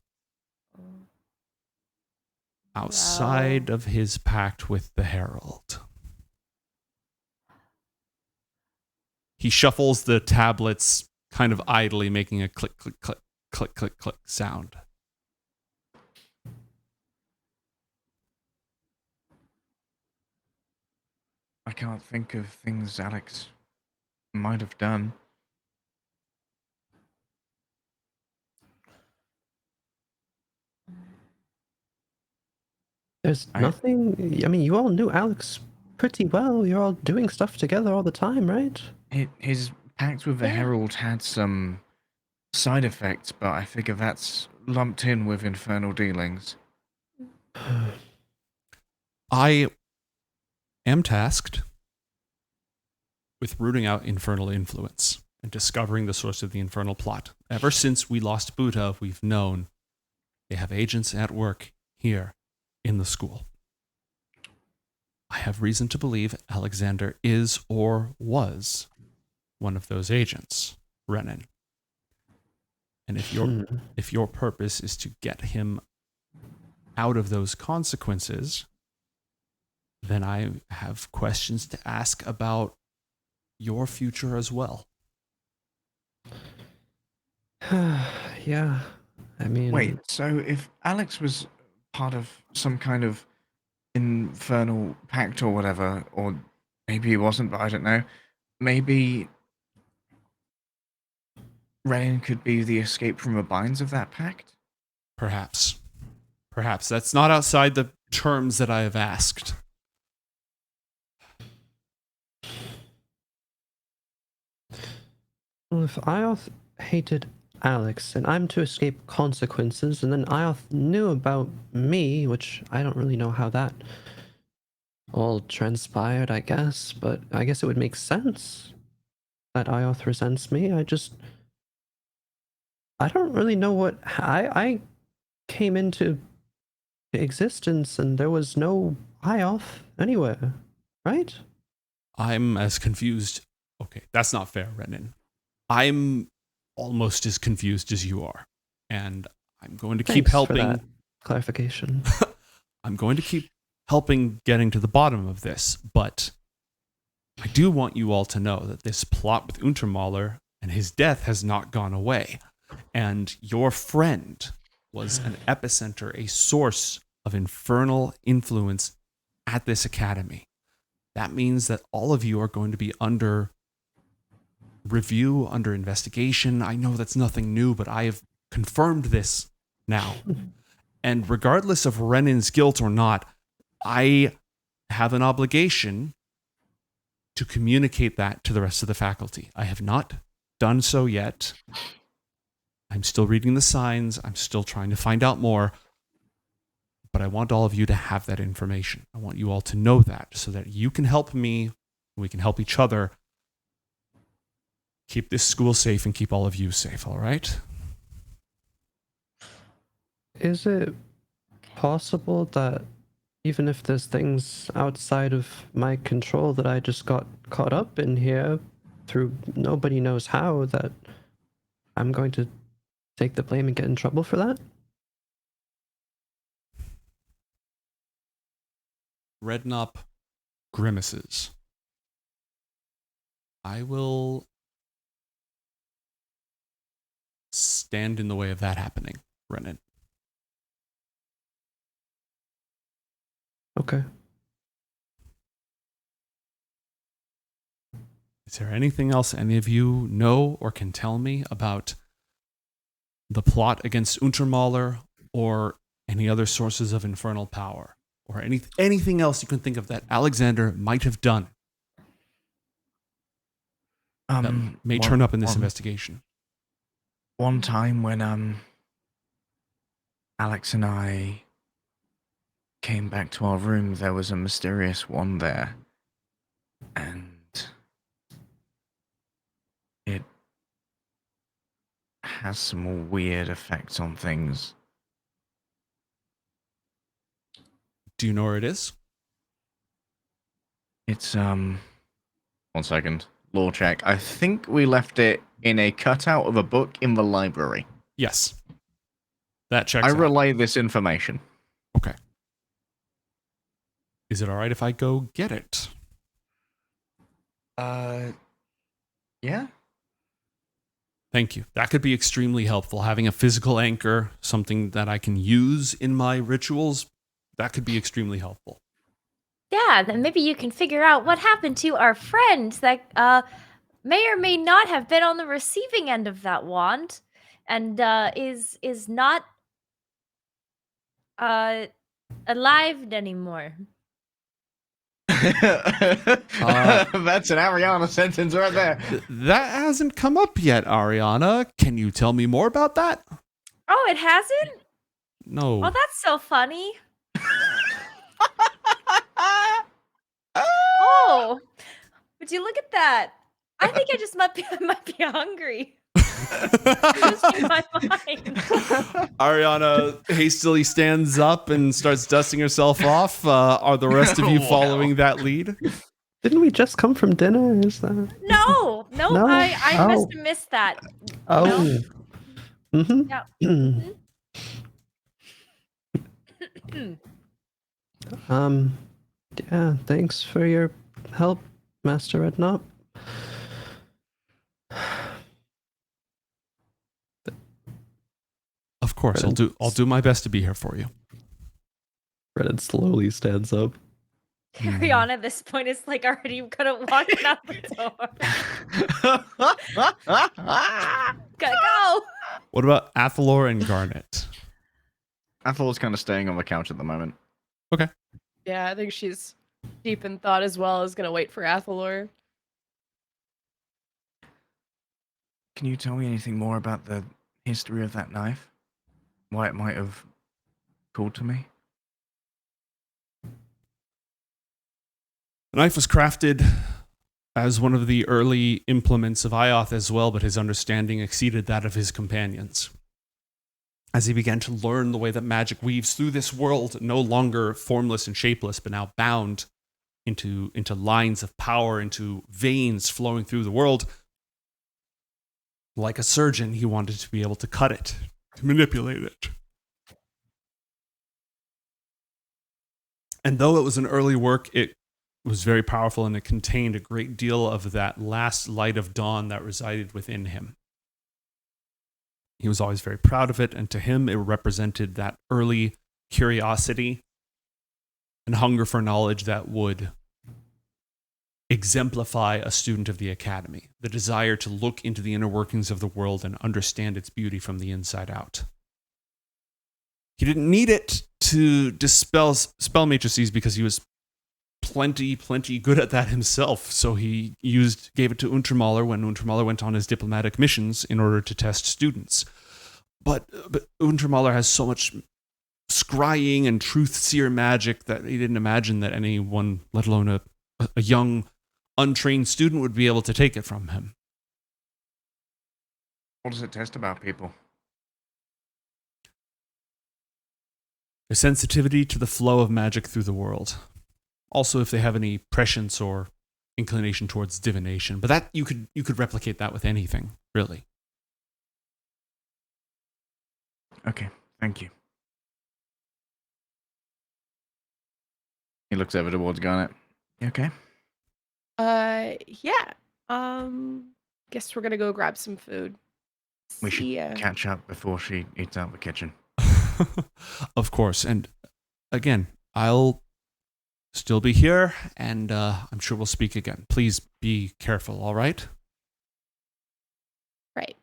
Outside of his pact with the Herald. He shuffles the tablets kind of idly, making a click, click, click, click, click, click sound. I can't think of things Alex might have done. There's nothing. I mean, you all knew Alex pretty well. You're all doing stuff together all the time, right? His pact with the Yeah. Herald had some side effects, but I figure that's lumped in with infernal dealings. I am tasked with rooting out infernal influence and discovering the source of the infernal plot. Ever since we lost Buddha, we've known they have agents at work here in the school. I have reason to believe Alexander is or was one of those agents, Rennnyn. And if your purpose is to get him out of those consequences, then I have questions to ask about your future as well. Yeah, I mean, Wait, so if Alex was part of some kind of infernal pact or whatever, or maybe he wasn't, but I don't know, maybe Rennnyn could be the escape from the binds of that pact? Perhaps. Perhaps. That's not outside the terms that I have asked. well, if IOTH hated Alex and I'm to escape consequences, and then IOTH knew about me, which I don't really know how that all transpired, I guess, but I guess it would make sense that IOTH resents me. I don't really know what I came into existence and there was no IOTH anywhere, right? I'm as confused. Okay, that's not fair, Rennnyn. I'm almost as confused as you are. And I'm going to keep Thanks for helping. that clarification. I'm going to keep helping getting to the bottom of this, but I do want you all to know that this plot with Untermaler and his death has not gone away. And your friend was an epicenter, a source of infernal influence at this academy. That means that all of you are going to be under review, under investigation. I know that's nothing new, but I have confirmed this now. And regardless of Rennin's guilt or not, I have an obligation to communicate that to the rest of the faculty. I have not done so yet. I'm still reading the signs. I'm still trying to find out more. But I want all of you to have that information. I want you all to know that so that you can help me, we can help each other keep this school safe and keep all of you safe, all right? Is it possible that even if there's things outside of my control that I just got caught up in here through nobody knows how, that I'm going to take the blame and get in trouble for that? Rednop grimaces. I will stand in the way of that happening, Rennnyn. Okay. Is there anything else any of you know or can tell me about the plot against Untermaler or any other sources of infernal power? Or anything else you can think of that Alexander might have done that may turn up in this investigation? One time when Alex and I came back to our room, there was a mysterious one there, and it has some weird effects on things. Do you know where it is? It's 1 second. Law check. I think we left it in a cutout of a book in the library. Yes. That checks I out. relay this information. Okay. Is it all right if I go get it? Yeah. Thank you. That could be extremely helpful. Having a physical anchor, something that I can use in my rituals, that could be extremely helpful. Yeah, then maybe you can figure out what happened to our friend that may or may not have been on the receiving end of that wand, and is not alive anymore. That's an Arianna sentence right there. That hasn't come up yet, Arianna. Can you tell me more about that? Oh, it hasn't? No. Oh, that's so funny. Oh, would you look at that? I think I just might be hungry. Just in my mind. Arianna hastily stands up and starts dusting herself off. Are the rest of you Wow. following that lead? Didn't we just come from dinner? Is that? No, No? I must Oh. have missed that. Oh. Mm-hmm. Yeah. Yeah, thanks for your help, Master Rednop. Of course, I'll do my best to be here for you. Rennnyn slowly stands up. Arianna at this point is like already gonna walk out the door. Gotta go. What about Athalor and Garnet? Athalor's kind of staying on the couch at the moment. Yeah, I think she's deep in thought as well. Is gonna wait for Athalor. Can you tell me anything more about the history of that knife? Why it might have called to me? The knife was crafted as one of the early implements of IOTH as well, but his understanding exceeded that of his companions. As he began to learn the way that magic weaves through this world, no longer formless and shapeless, but now bound into lines of power, into veins flowing through the world, like a surgeon, he wanted to be able to cut it, to manipulate it. And though it was an early work, it was very powerful, and it contained a great deal of that last light of dawn that resided within him. He was always very proud of it, and to him it represented that early curiosity and hunger for knowledge that would exemplify a student of the academy, the desire to look into the inner workings of the world and understand its beauty from the inside out. He didn't need it to dispel spell matrices because he was plenty good at that himself. So he gave it to Untermaler when Untermaler went on his diplomatic missions in order to test students. But Untermaler has so much scrying and truth-seer magic that he didn't imagine that anyone, let alone a young, untrained student, would be able to take it from him. What does it test about people? Their sensitivity to the flow of magic through the world. Also, if they have any prescience or inclination towards divination. But that you could replicate that with anything, really. Okay, thank you. He looks over towards Garnet. You okay? Yeah. Guess we're gonna go grab some food. We should See ya. catch up before she eats out the kitchen. Of course. And again, I'll still be here, and I'm sure we'll speak again. Please be careful, all right? Right.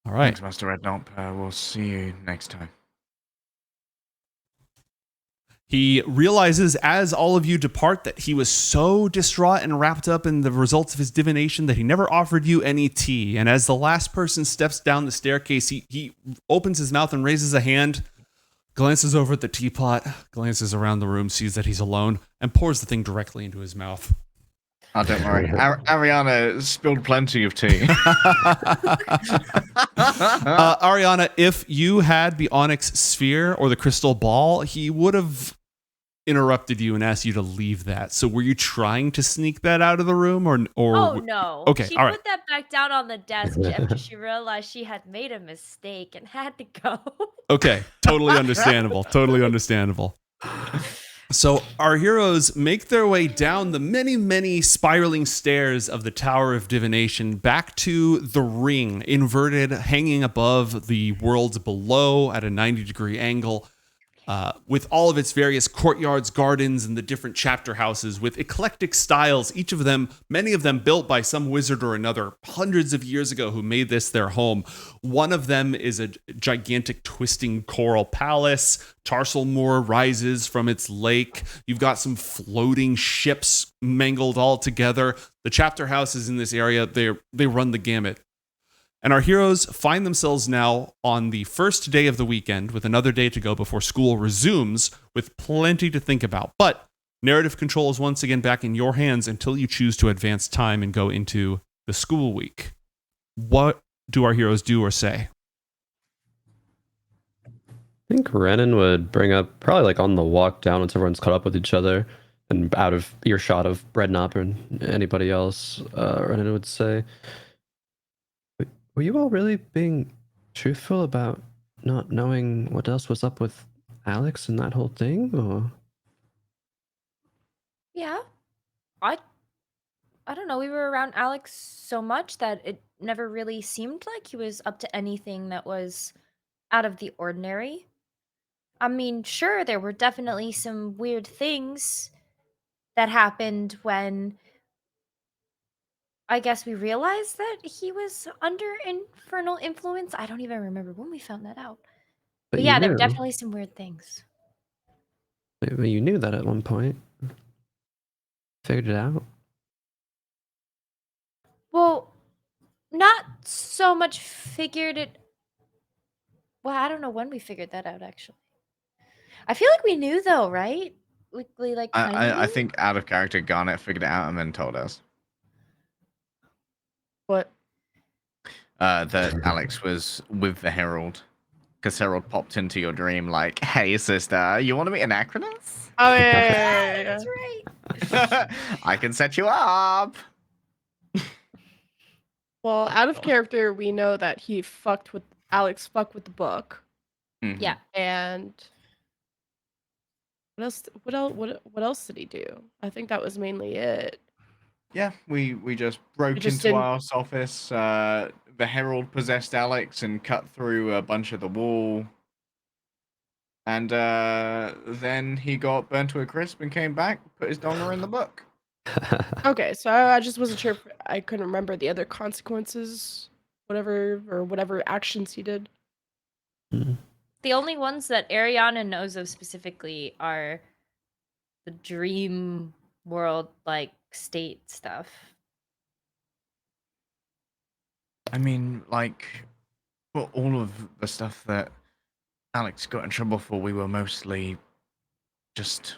All right. Thanks, Master Rednop. We'll see you next time. He realizes as all of you depart that he was so distraught and wrapped up in the results of his divination that he never offered you any tea. And as the last person steps down the staircase, he opens his mouth and raises a hand, glances over at the teapot, glances around the room, sees that he's alone, and pours the thing directly into his mouth. Oh, don't worry. Arianna spilled plenty of tea. Arianna, if you had the onyx sphere or the crystal ball, he would have interrupted you and asked you to leave that. So were you trying to sneak that out of the room or Oh no. Okay, She all put right. that back down on the desk after she realized she had made a mistake and had to go. Okay, totally understandable. Totally understandable. So our heroes make their way down the many, many spiraling stairs of the Tower of Divination back to the ring, inverted, hanging above the worlds below at a 90-degree angle, with all of its various courtyards, gardens, and the different chapter houses with eclectic styles, each of them, many of them built by some wizard or another hundreds of years ago who made this their home. One of them is a gigantic twisting coral palace. Tarlsemoore rises from its lake. You've got some floating ships mangled all together. The chapter houses in this area, they run the gamut. And our heroes find themselves now on the first day of the weekend with another day to go before school resumes with plenty to think about. But narrative control is once again back in your hands until you choose to advance time and go into the school week. What do our heroes do or say? I think Rennnyn would bring up probably like on the walk down once everyone's caught up with each other and out of earshot of Rednop and anybody else. Rennnyn would say, "Were you all really being truthful about not knowing what else was up with Alex and that whole thing, or?" Yeah. I don't know. We were around Alex so much that it never really seemed like he was up to anything that was out of the ordinary. I mean, sure, there were definitely some weird things that happened when I guess we realized that he was under infernal influence. I don't even remember when we found that out. But But you yeah, there were knew. definitely some weird things. But you knew that at one point. Figured it out. Well, not so much figured it. Well, I don't know when we figured that out, actually. I feel like we knew, though, right? We like kind of I knew? think out of character, Garnet figured it out and then told us What? that Alex was with the Herald. Because Herald popped into your dream like, "Hey, sister, you want to meet Anacronus? Oh yeah. That's right. I can set you up." Well, out of character, we know that Alex fucked with the book, Mhm. Yeah. and what else did he do? I think that was mainly it. Yeah, we just broke just into didn't- our office. The Herald possessed Alex and cut through a bunch of the wall. And then he got burnt to a crisp and came back, put his donger in the book. Okay, so I just wasn't sure if I couldn't remember the other consequences, whatever actions he did. The only ones that Arianna knows of specifically are the dream world, like, state stuff. I mean, like, for all of the stuff that Alex got in trouble for, we were mostly just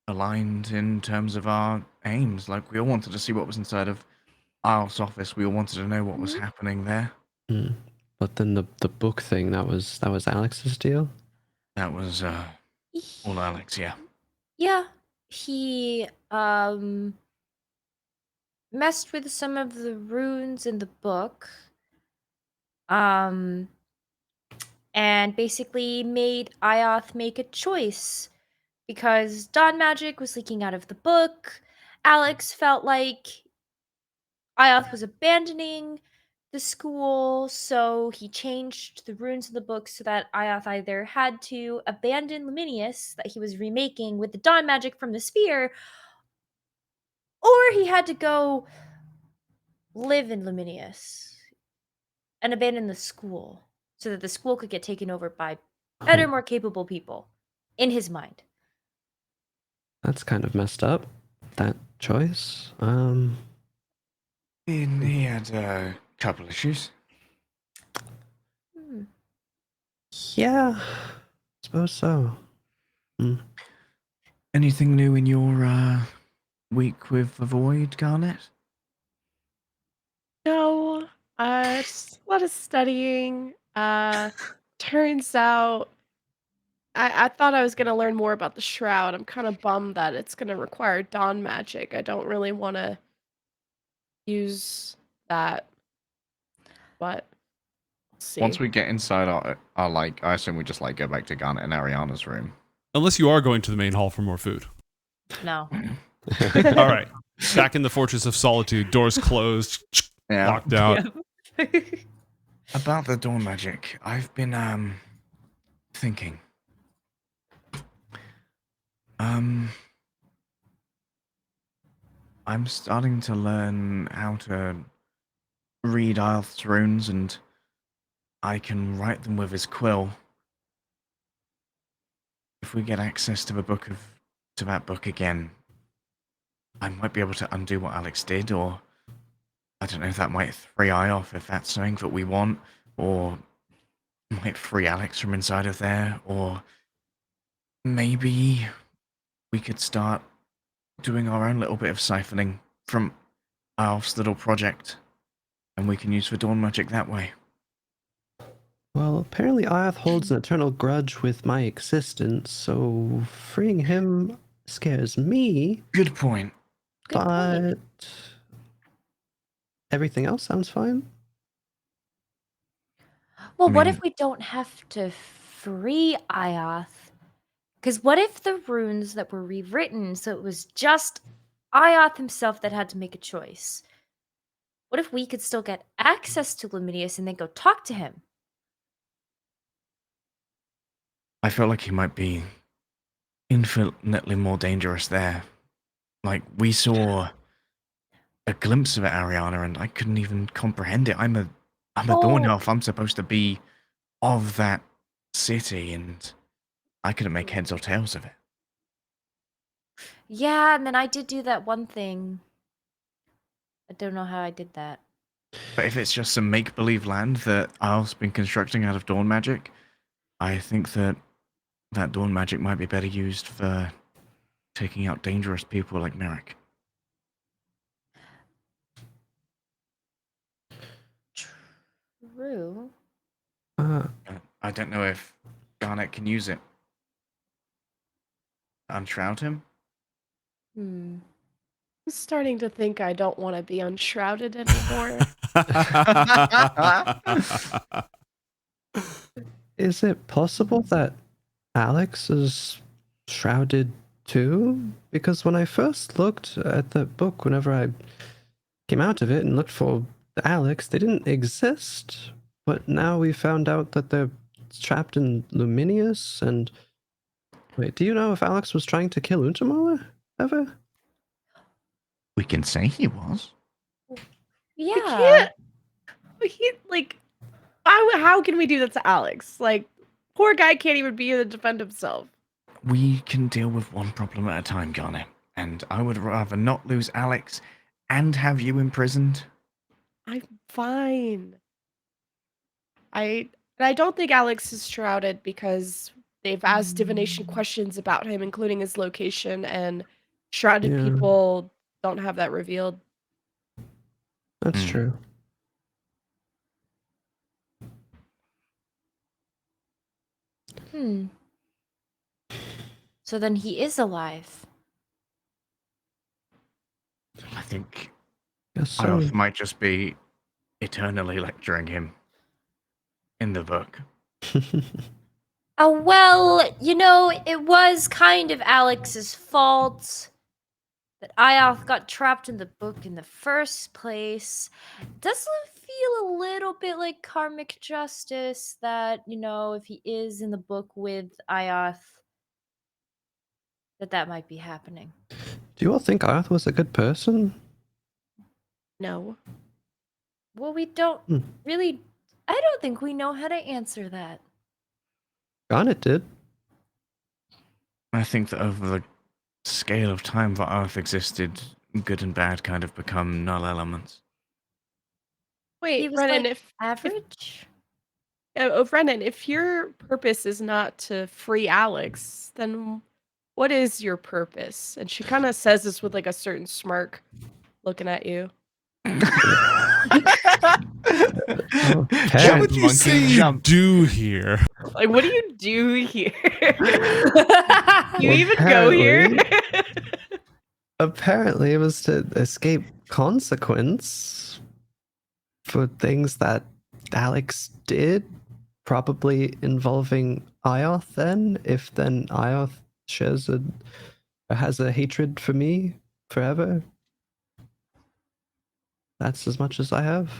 aligned in terms of our aims. Like, we all wanted to see what was inside of IOTH's office. We all wanted to know what was happening there. But then the book thing, that was Alex's deal? That was all Alex, yeah. Yeah. He messed with some of the runes in the book. And basically made IOTH make a choice because dawn magic was leaking out of the book. Alex felt like IOTH was abandoning the school, so he changed the runes of the book so that IOTH either had to abandon Luminius that he was remaking with the dawn magic from the sphere, or he had to go live in Luminius and abandon the school so that the school could get taken over by better, more capable people in his mind. That's kind of messed up, that choice. He had a couple issues. Yeah, suppose so. Anything new in your weak with the void, Garnet? No, just a lot of studying. Turns out I thought I was gonna learn more about the shroud. I'm kind of bummed that it's gonna require dawn magic. I don't really want to use that, but we'll Once see. we get inside our like, I assume we just like go back to Garnet and Arianna's room. Unless you are going to the main hall for more food. No. All right. Back in the Fortress of Solitude, doors closed, Yeah. locked out. About the dawn magic, I've been thinking. I'm starting to learn how to read IOTH's runes, and I can write them with his quill. If we get access to that book again, I might be able to undo what Alex did, or I don't know if that might free IOTH if that's something that we want, or might free Alex from inside of there, or maybe we could start doing our own little bit of siphoning from IOTH's little project, and we can use the dawn magic that way. Well, apparently IOTH holds an eternal grudge with my existence, so freeing him scares me, Good point. Good point. but everything else sounds fine. Well, I what mean- if we don't have to free IOTH? Because what if the runes that were rewritten, so it was just IOTH himself that had to make a choice? What if we could still get access to Luminius and then go talk to him? I feel like he might be infinitely more dangerous there. Like, we saw a glimpse of it, Arianna, and I couldn't even comprehend it. I'm a dawn Oh. elf. I'm supposed to be of that city, and I couldn't make heads or tails of it. Yeah, and then I did do that one thing. I don't know how I did that. But if it's just some make-believe land that I've been constructing out of dawn magic, I think that dawn magic might be better used for taking out dangerous people like Miirik. True. I don't know if Garnet can use it. Unshroud him? Hmm. I'm starting to think I don't want to be unshrouded anymore. Is it possible that Alex is shrouded too? Because when I first looked at the book, whenever I came out of it and looked for Alex, they didn't exist. But now we found out that they're trapped in Luminius. And wait, do you know if Alex was trying to kill Untermauer ever? We can say he was. Yeah. We can't. He like, how can we do that to Alex? Like, poor guy can't even be here to defend himself. We can deal with one problem at a time, Garnet. And I would rather not lose Alex and have you imprisoned. I'm fine. I don't think Alex is shrouded because they've asked divination questions about him, including his location, and shrouded Yeah. people don't have that revealed. That's Hmm. true. Hmm. So then he is alive. I think Guess so. IOTH might just be eternally lecturing him in the book. Oh, well, you know, it was kind of Alex's fault that IOTH got trapped in the book in the first place. Doesn't it feel a little bit like karmic justice that, you know, if he is in the book with IOTH, that might be happening? Do you all think IOTH was a good person? No. Well, we don't Hmm. really. I don't think we know how to answer that. Garnet did. I think that over the scale of time that IOTH existed, good and bad kind of become null elements. Wait, He was Rennnyn, like if average. Rennnyn, if your purpose is not to free Alex, then what is your purpose? And she kind of says this with like a certain smirk, looking at you. Okay. What would you say you do here? Like, what do you do here? You even go here? Apparently, it was to escape consequence for things that Alex did, probably involving IOTH. If IOTH has a hatred for me forever, that's as much as I have.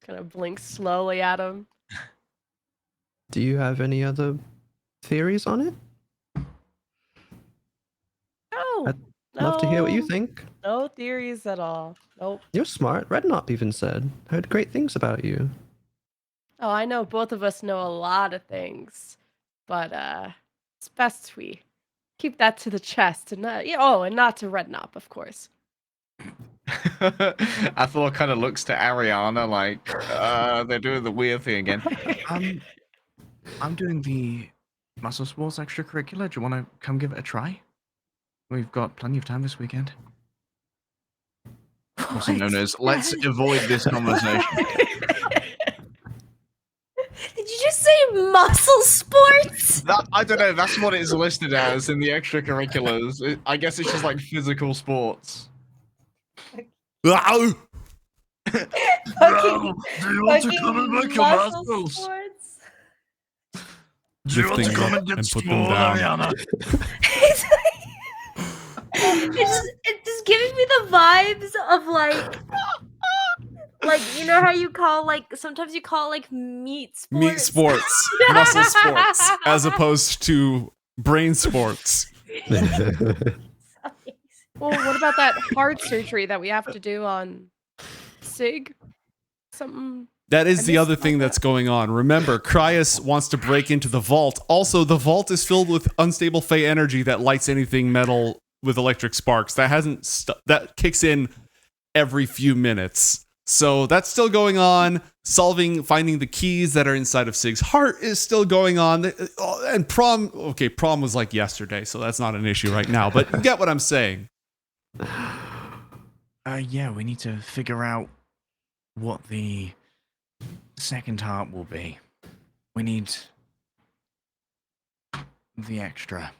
Kind of blinks slowly at him. Do you have any other theories on it? No, I'd love to hear what you think. No theories at all. Nope. You're smart. Rednop even said. Heard great things about you. Oh, I know both of us know a lot of things, but it's best we keep that to the chest and not, and not to Rednop, of course. Athalor kind of looks to Arianna like they're doing the weird thing again. I'm doing the muscle sports extracurricular. Do you want to come give it a try? We've got plenty of time this weekend. Also known as let's avoid this conversation. Did you just say muscle sports? I don't know. That's what it's listed as in the extracurriculars. I guess it's just like physical sports. Ow! Fucking- do you want to fucking come and make your muscle muscles? sports? Do you want to Lifting come up and get and put them small, down. Arianna? It's just giving me the vibes of like you know how you call sometimes you call meat sports. Meat sports, muscle sports, as opposed to brain sports. Well, what about that heart surgery that we have to do on Sig? Something. That is I the missed other about thing that. that's going on. Remember, Cryus wants to break into the vault. Also, the vault is filled with unstable Fey energy that lights anything metal with electric sparks. That kicks in every few minutes. So that's still going on. Finding the keys that are inside of Sig's heart is still going on. And prom was like yesterday, so that's not an issue right now. But you get what I'm saying. Yeah, we need to figure out what the second heart will be. We need the extra.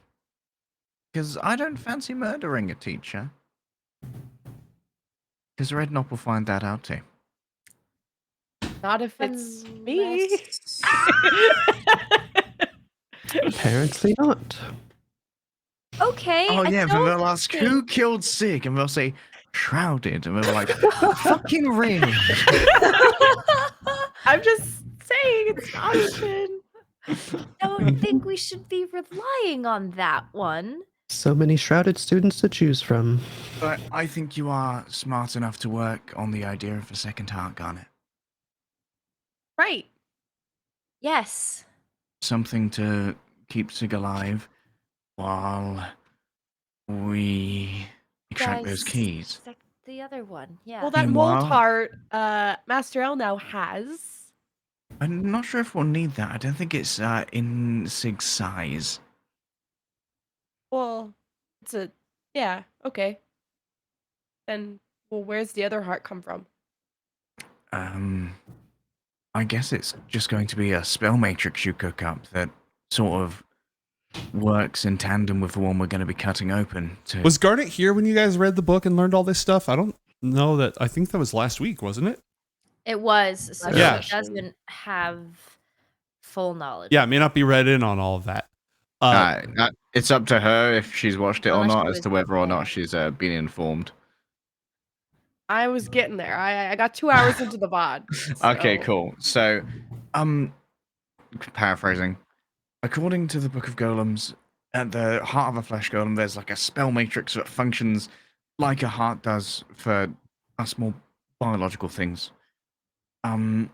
Because I don't fancy murdering a teacher. Because Rednop will find that out too. Not if it's me. Apparently not. Okay. Oh I yeah, but don't they'll ask think- who killed Sig, and they'll say shrouded, and we're like, fucking really? I'm just saying it's an option. don't think we should be relying on that one. So many shrouded students to choose from. But I think you are smart enough to work on the idea of a second heart, Garnet. Right. Yes. Something to keep Sig alive while we extract those Guys, keys. The other one. Yeah. Well, that Meanwhile- mold heart, Master L now has. I'm not sure if we'll need that. I don't think it's in Sig's size. Well, yeah, okay. Then, well, where's the other heart come from? I guess it's just going to be a spell matrix you cook up that sort of works in tandem with the one we're going to be cutting open. Was Garnet here when you guys read the book and learned all this stuff? I don't know that. I think that was last week, wasn't it? It was. So Yeah. she doesn't have full knowledge. Yeah, may not be read in on all of that. It's up to her if she's watched it or Unless not she as was to whether or there. not she's been informed. I was getting there. I got 2 hours into the VOD. Okay, so- cool. So, paraphrasing. According to the Book of Golems, at the heart of a flesh golem, there's like a spell matrix that functions like a heart does for us more biological things. And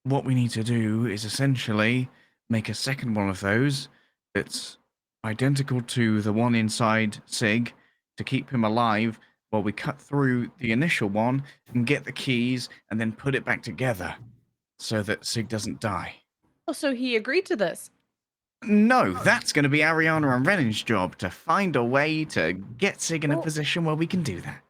what we need to do is essentially make a second one of those that's identical to the one inside Sig to keep him alive while we cut through the initial one and get the keys and then put it back together so that Sig doesn't die. Oh, so he agreed to this. No, that's going to be Arianna and Rennnyn's job to find a way to get Sig in a Well- position where we can do that.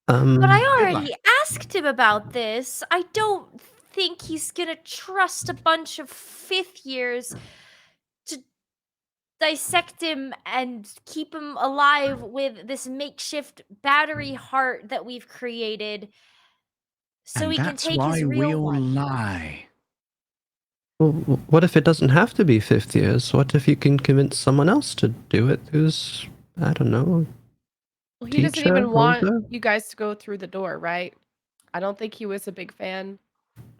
But I Good already asked him about this. I don't think he's gonna trust a bunch of fifth years to dissect him and keep him alive with this makeshift battery heart that we've created so and he can that's take why his real we'll one. lie. Well, what if it doesn't have to be 50 years? What if you can convince someone else to do it who's, I don't know. Well, he doesn't Teacher, even want older? you guys to go through the door, right? I don't think he was a big fan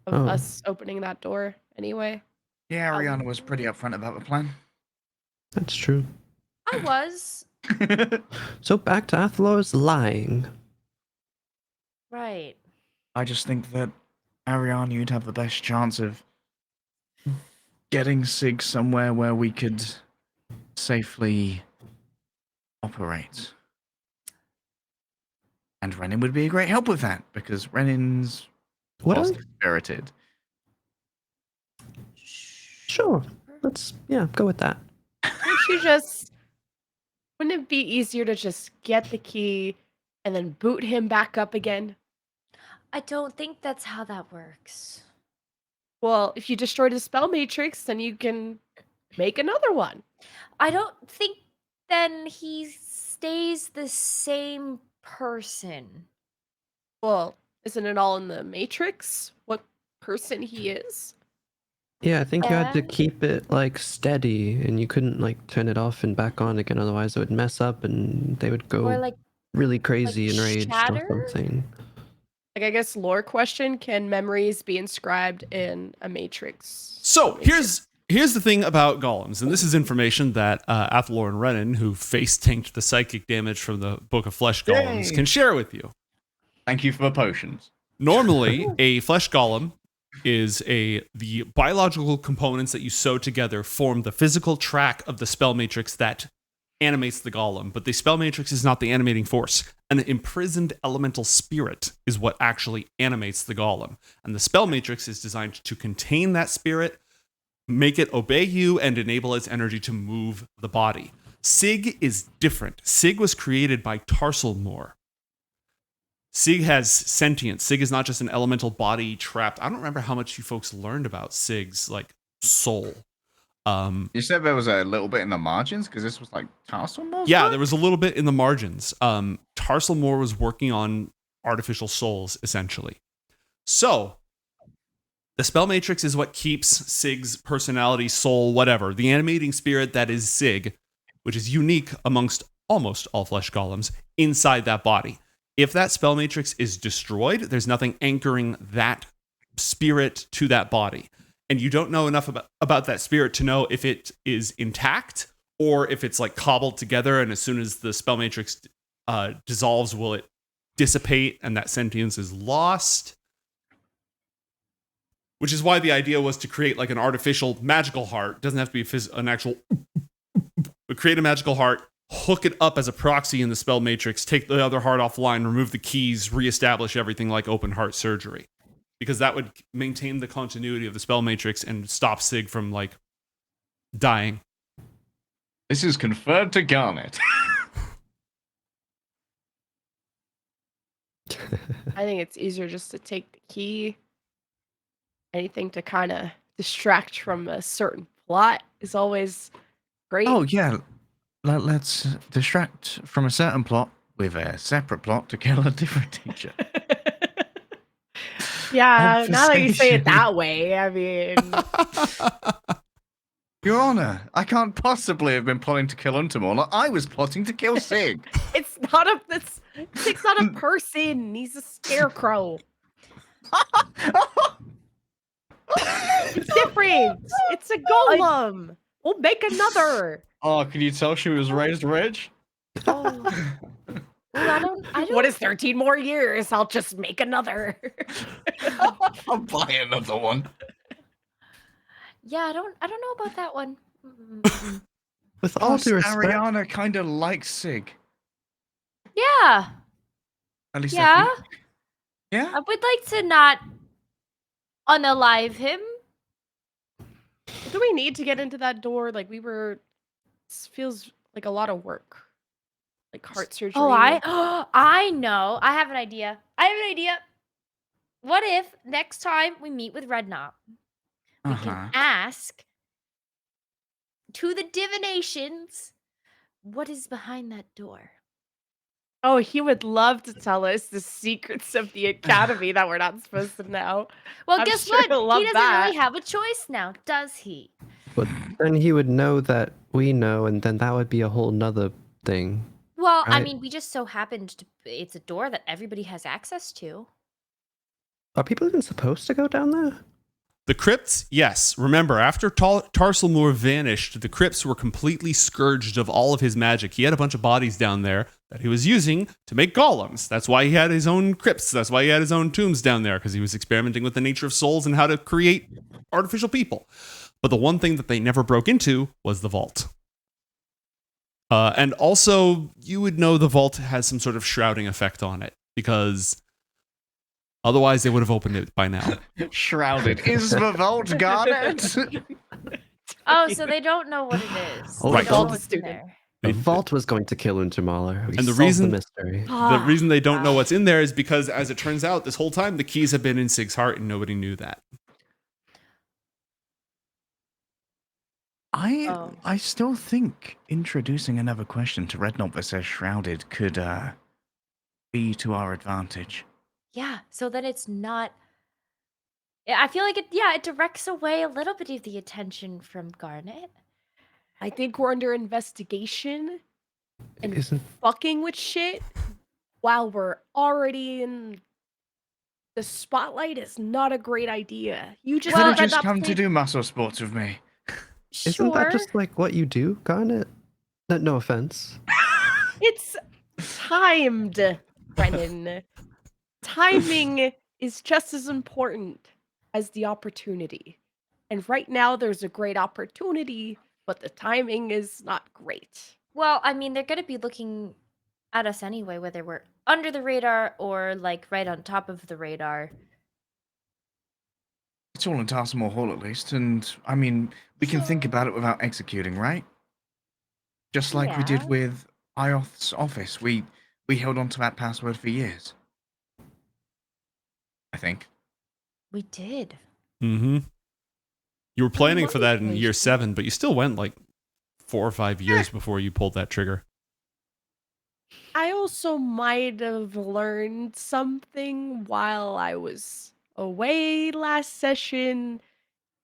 of Oh. us opening that door anyway. Yeah, Arianna was pretty upfront about the plan. That's true. I was. So back to Athalor's lying. Right. I just think that Arianna, you'd have the best chance of getting Sig somewhere where we could safely operate. And Rennnyn would be a great help with that, because Rennyn's What positive else? spirited. Sure. Let's, go with that. Wouldn't it be easier to just get the key and then boot him back up again? I don't think that's how that works. Well, if you destroyed his spell matrix, then you can make another one. I don't think then he stays the same person. Well, isn't it all in the matrix? What person he is? Yeah, I think you had to Yeah. keep it like steady and you couldn't like turn it off and back on again, otherwise it would mess up and they would go Or like really crazy enraged shatter? or something. Like, I guess lore question, can memories be inscribed in a matrix? So here's the thing about golems, and this is information that Athalor and Rennnyn, who face tanked the psychic damage from the Book of Flesh golems, Yay. can share with you. Thank you for the potions. Normally, a flesh golem is the biological components that you sew together form the physical track of the spell matrix that animates the golem, but the spell matrix is not the animating force. An imprisoned elemental spirit is what actually animates the golem, and the spell matrix is designed to contain that spirit, make it obey you, and enable its energy to move the body. Sig is different. Sig was created by Tarlsemoore. Sig has sentience. Sig is not just an elemental body trapped. I don't remember how much you folks learned about Sig's like soul. You said there was a little bit in the margins because this was like Tarlsemoore. Yeah, there was a little bit in the margins. Tarlsemoore was working on artificial souls, essentially. So, the spell matrix is what keeps Sig's personality, soul, whatever, the animating spirit that is Sig, which is unique amongst almost all flesh golems, inside that body. If that spell matrix is destroyed, there's nothing anchoring that spirit to that body. And you don't know enough about that spirit to know if it is intact or if it's like cobbled together, and as soon as the spell matrix dissolves, will it dissipate and that sentience is lost? Which is why the idea was to create like an artificial magical heart. It doesn't have to be an actual, but create a magical heart, hook it up as a proxy in the spell matrix, take the other heart offline, remove the keys, reestablish everything like open heart surgery. Because that would maintain the continuity of the spell matrix and stop Sig from like dying. This is conferred to Garnet. I think it's easier just to take the key. Anything to kind of distract from a certain plot is always great. Oh, yeah. Let's distract from a certain plot with a separate plot to kill a different teacher. Yeah, now that you say it Obfuscation. that way, I mean, Your Honor, I can't possibly have been plotting to kill Untamore. I was plotting to kill Sig. Sig's not a person. He's a scarecrow. It's different. It's a golem. We'll make another. Oh, can you tell she was raised rich? Oh. Well, I don't What is 13 more years? I'll just make another. I'll buy another one. Yeah, I don't know about that one. Mm-mm. With all Plus, due respect, Arianna kind of likes Sig. Yeah. At least Yeah. I think. Yeah? I would like to not unalive him. Do we need to get into that door? Like this feels like a lot of work. Like heart surgery. Oh, I know. I have an idea. What if next time we meet with Rednop, we can ask to the divinations what is behind that door? Oh, he would love to tell us the secrets of the academy that we're not supposed to know. Well, I'm guess sure what? he'll He love doesn't that. really have a choice now, does he? But then he would know that we know, and then that would be a whole nother thing. Well, I Right. mean, we just so happened to. It's a door that everybody has access to. Are people even supposed to go down there? The crypts, yes. Remember, after Tarlsemoore vanished, the crypts were completely scourged of all of his magic. He had a bunch of bodies down there that he was using to make golems. That's why he had his own crypts. That's why he had his own tombs down there, because he was experimenting with the nature of souls and how to create artificial people. But the one thing that they never broke into was the vault. And also, you would know the vault has some sort of shrouding effect on it, because otherwise they would have opened it by now. Shrouded. Is the vault Garnet? Oh, so they don't know what it is. Oh, They right. don't know Vault what's in student. there. The vault was going to kill Untamala. We And the solved reason- the mystery. The reason they don't know what's in there is because, as it turns out, this whole time the keys have been in Sig's heart and nobody knew that. I still think introducing another question to Rednop that says shrouded could be to our advantage. Yeah, so that it's not. Yeah, I feel like it directs away a little bit of the attention from Garnet. I think we're under investigation and Isn't fucking with shit while we're already in the spotlight is not a great idea. You just Could Well, have read just up come to the- do muscle sports with me. isn't that just like what you do, Garnet? No offense. It's timed, Rennnyn. Timing is just as important as the opportunity. And right now there's a great opportunity, but the timing is not great. Well, I mean, they're going to be looking at us anyway, whether we're under the radar or like right on top of the radar. It's all in Tarlsemoore Hall at least, and I mean, we can think about it without executing, right? Just like we did Yeah. with IOTH's office. We held on to that password for years. I think. We did. Mm-hmm. You were planning what for that in was year it? 7, but you still went like 4 or 5 years before you pulled that trigger. I also might have learned something while I was away last session,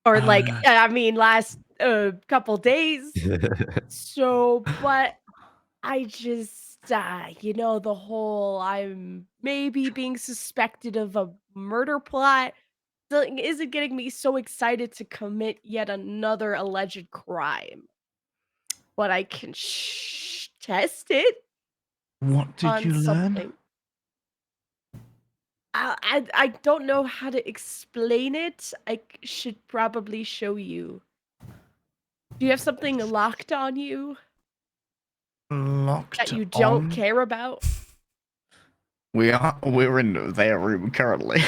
or last couple days. So, but I just, the whole I'm maybe being suspected of a murder plot isn't getting me so excited to commit yet another alleged crime. But I can test it What did on you learn? something. I don't know how to explain it. I should probably show you. Do you have something locked on you Locked that you don't on? care about? We're in their room currently.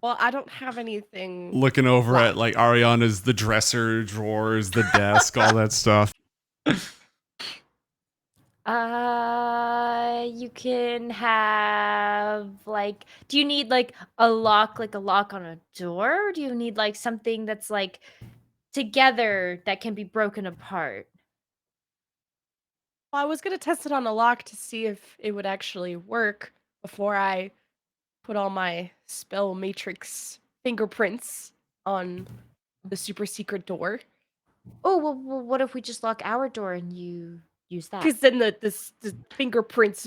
Well, I don't have anything. Looking over at like Arianna's, the dresser, drawers, the desk, all that stuff. You can have like, do you need like a lock on a door? Or do you need like something that's like together that can be broken apart? Well, I was gonna test it on a lock to see if it would actually work before I put all my spell matrix fingerprints on the super secret door. Oh, well, what if we just lock our door and you use that? Because then the fingerprints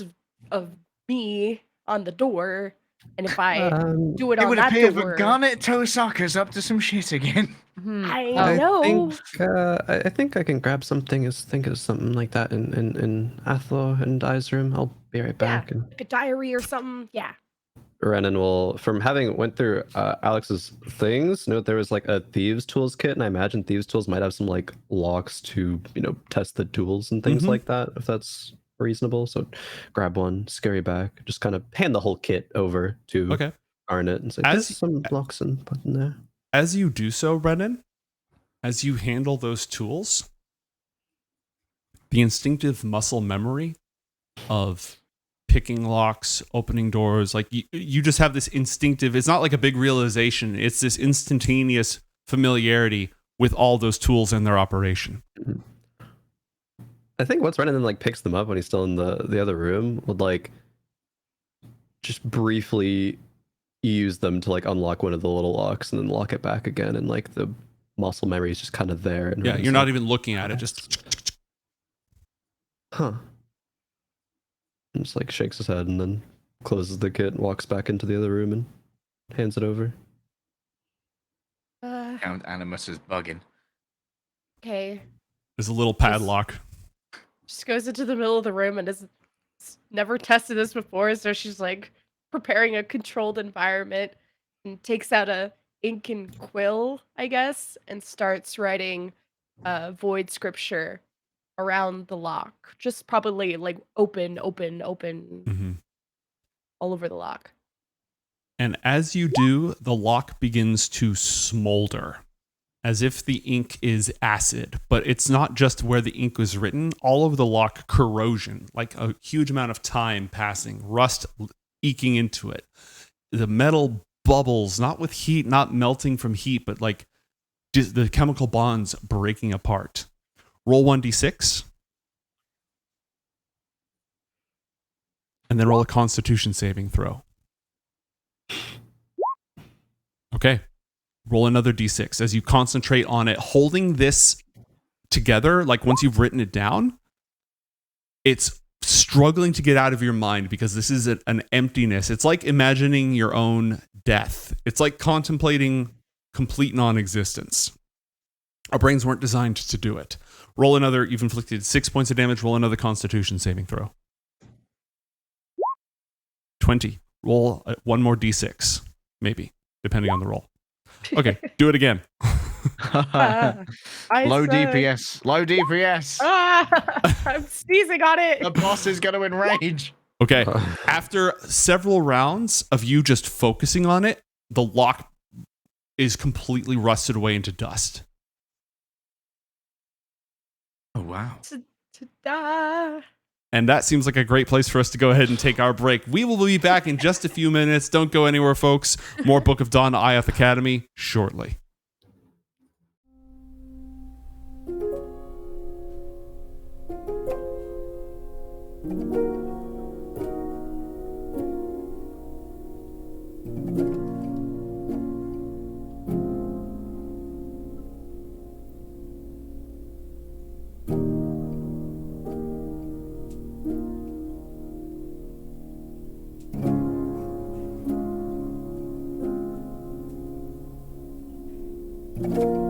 of me on the door, and if I do it It on would that appear door, that Garnet Tosaka's up to some shit again. I know. I think I can grab something. Think of something like that in Athalor and I's room. I'll be right back. And Like a diary or something. Yeah. Rennnyn will, from having went through Alex's things, note there was like a thieves tools kit, and I imagine thieves tools might have some like locks to test the tools and things Mhm. like that, if that's reasonable. So grab one, scurry back, just kind of hand the whole kit over to Okay. Garnet and say, As- "There's some locks and put in there." as you do so, Rennnyn, as you handle those tools, the instinctive muscle memory of picking locks, opening doors, like you just have this instinctive, it's not like a big realization, it's this instantaneous familiarity with all those tools and their operation. I think once Rennnyn like picks them up when he's still in the other room, would like just briefly use them to like unlock one of the little locks and then lock it back again, and like the muscle memory is just kind of there. And Yeah, you're not even looking at it, just and just like shakes his head and then closes the kit and walks back into the other room and hands it over. Count Animus is bugging. Okay. there's a little padlock. Just goes into the middle of the room and has never tested this before, so she's like preparing a controlled environment and takes out a ink and quill, I guess, and starts writing void scripture around the lock. Just probably like open Mm-hmm. all over the lock. And as you do, the lock begins to smolder, as if the ink is acid. But it's not just where the ink was written. All over the lock, corrosion, like a huge amount of time passing, rust eking into it. The metal bubbles, not with heat, not melting from heat, but like the chemical bonds breaking apart. Roll 1d6. And then roll a Constitution saving throw. Okay. Roll another d6 as you concentrate on it, holding this together. Like once you've written it down, it's struggling to get out of your mind because this is an emptiness. It's like imagining your own death. It's like contemplating complete non-existence. Our brains weren't designed to do it. Roll another, you've inflicted 6 points of damage. Roll another Constitution saving throw. 20. Roll one more d6, maybe, depending on the roll. Okay, do it again. Low DPS. Low DPS. I'm sneezing on it. The boss is going to enrage. Okay, after several rounds of you just focusing on it, the lock is completely rusted away into dust. Oh, wow. Ta-da. And that seems like a great place for us to go ahead and take our break. We will be back in just a few minutes. Don't go anywhere, folks. More Book of Dawn IOTH Academy shortly. you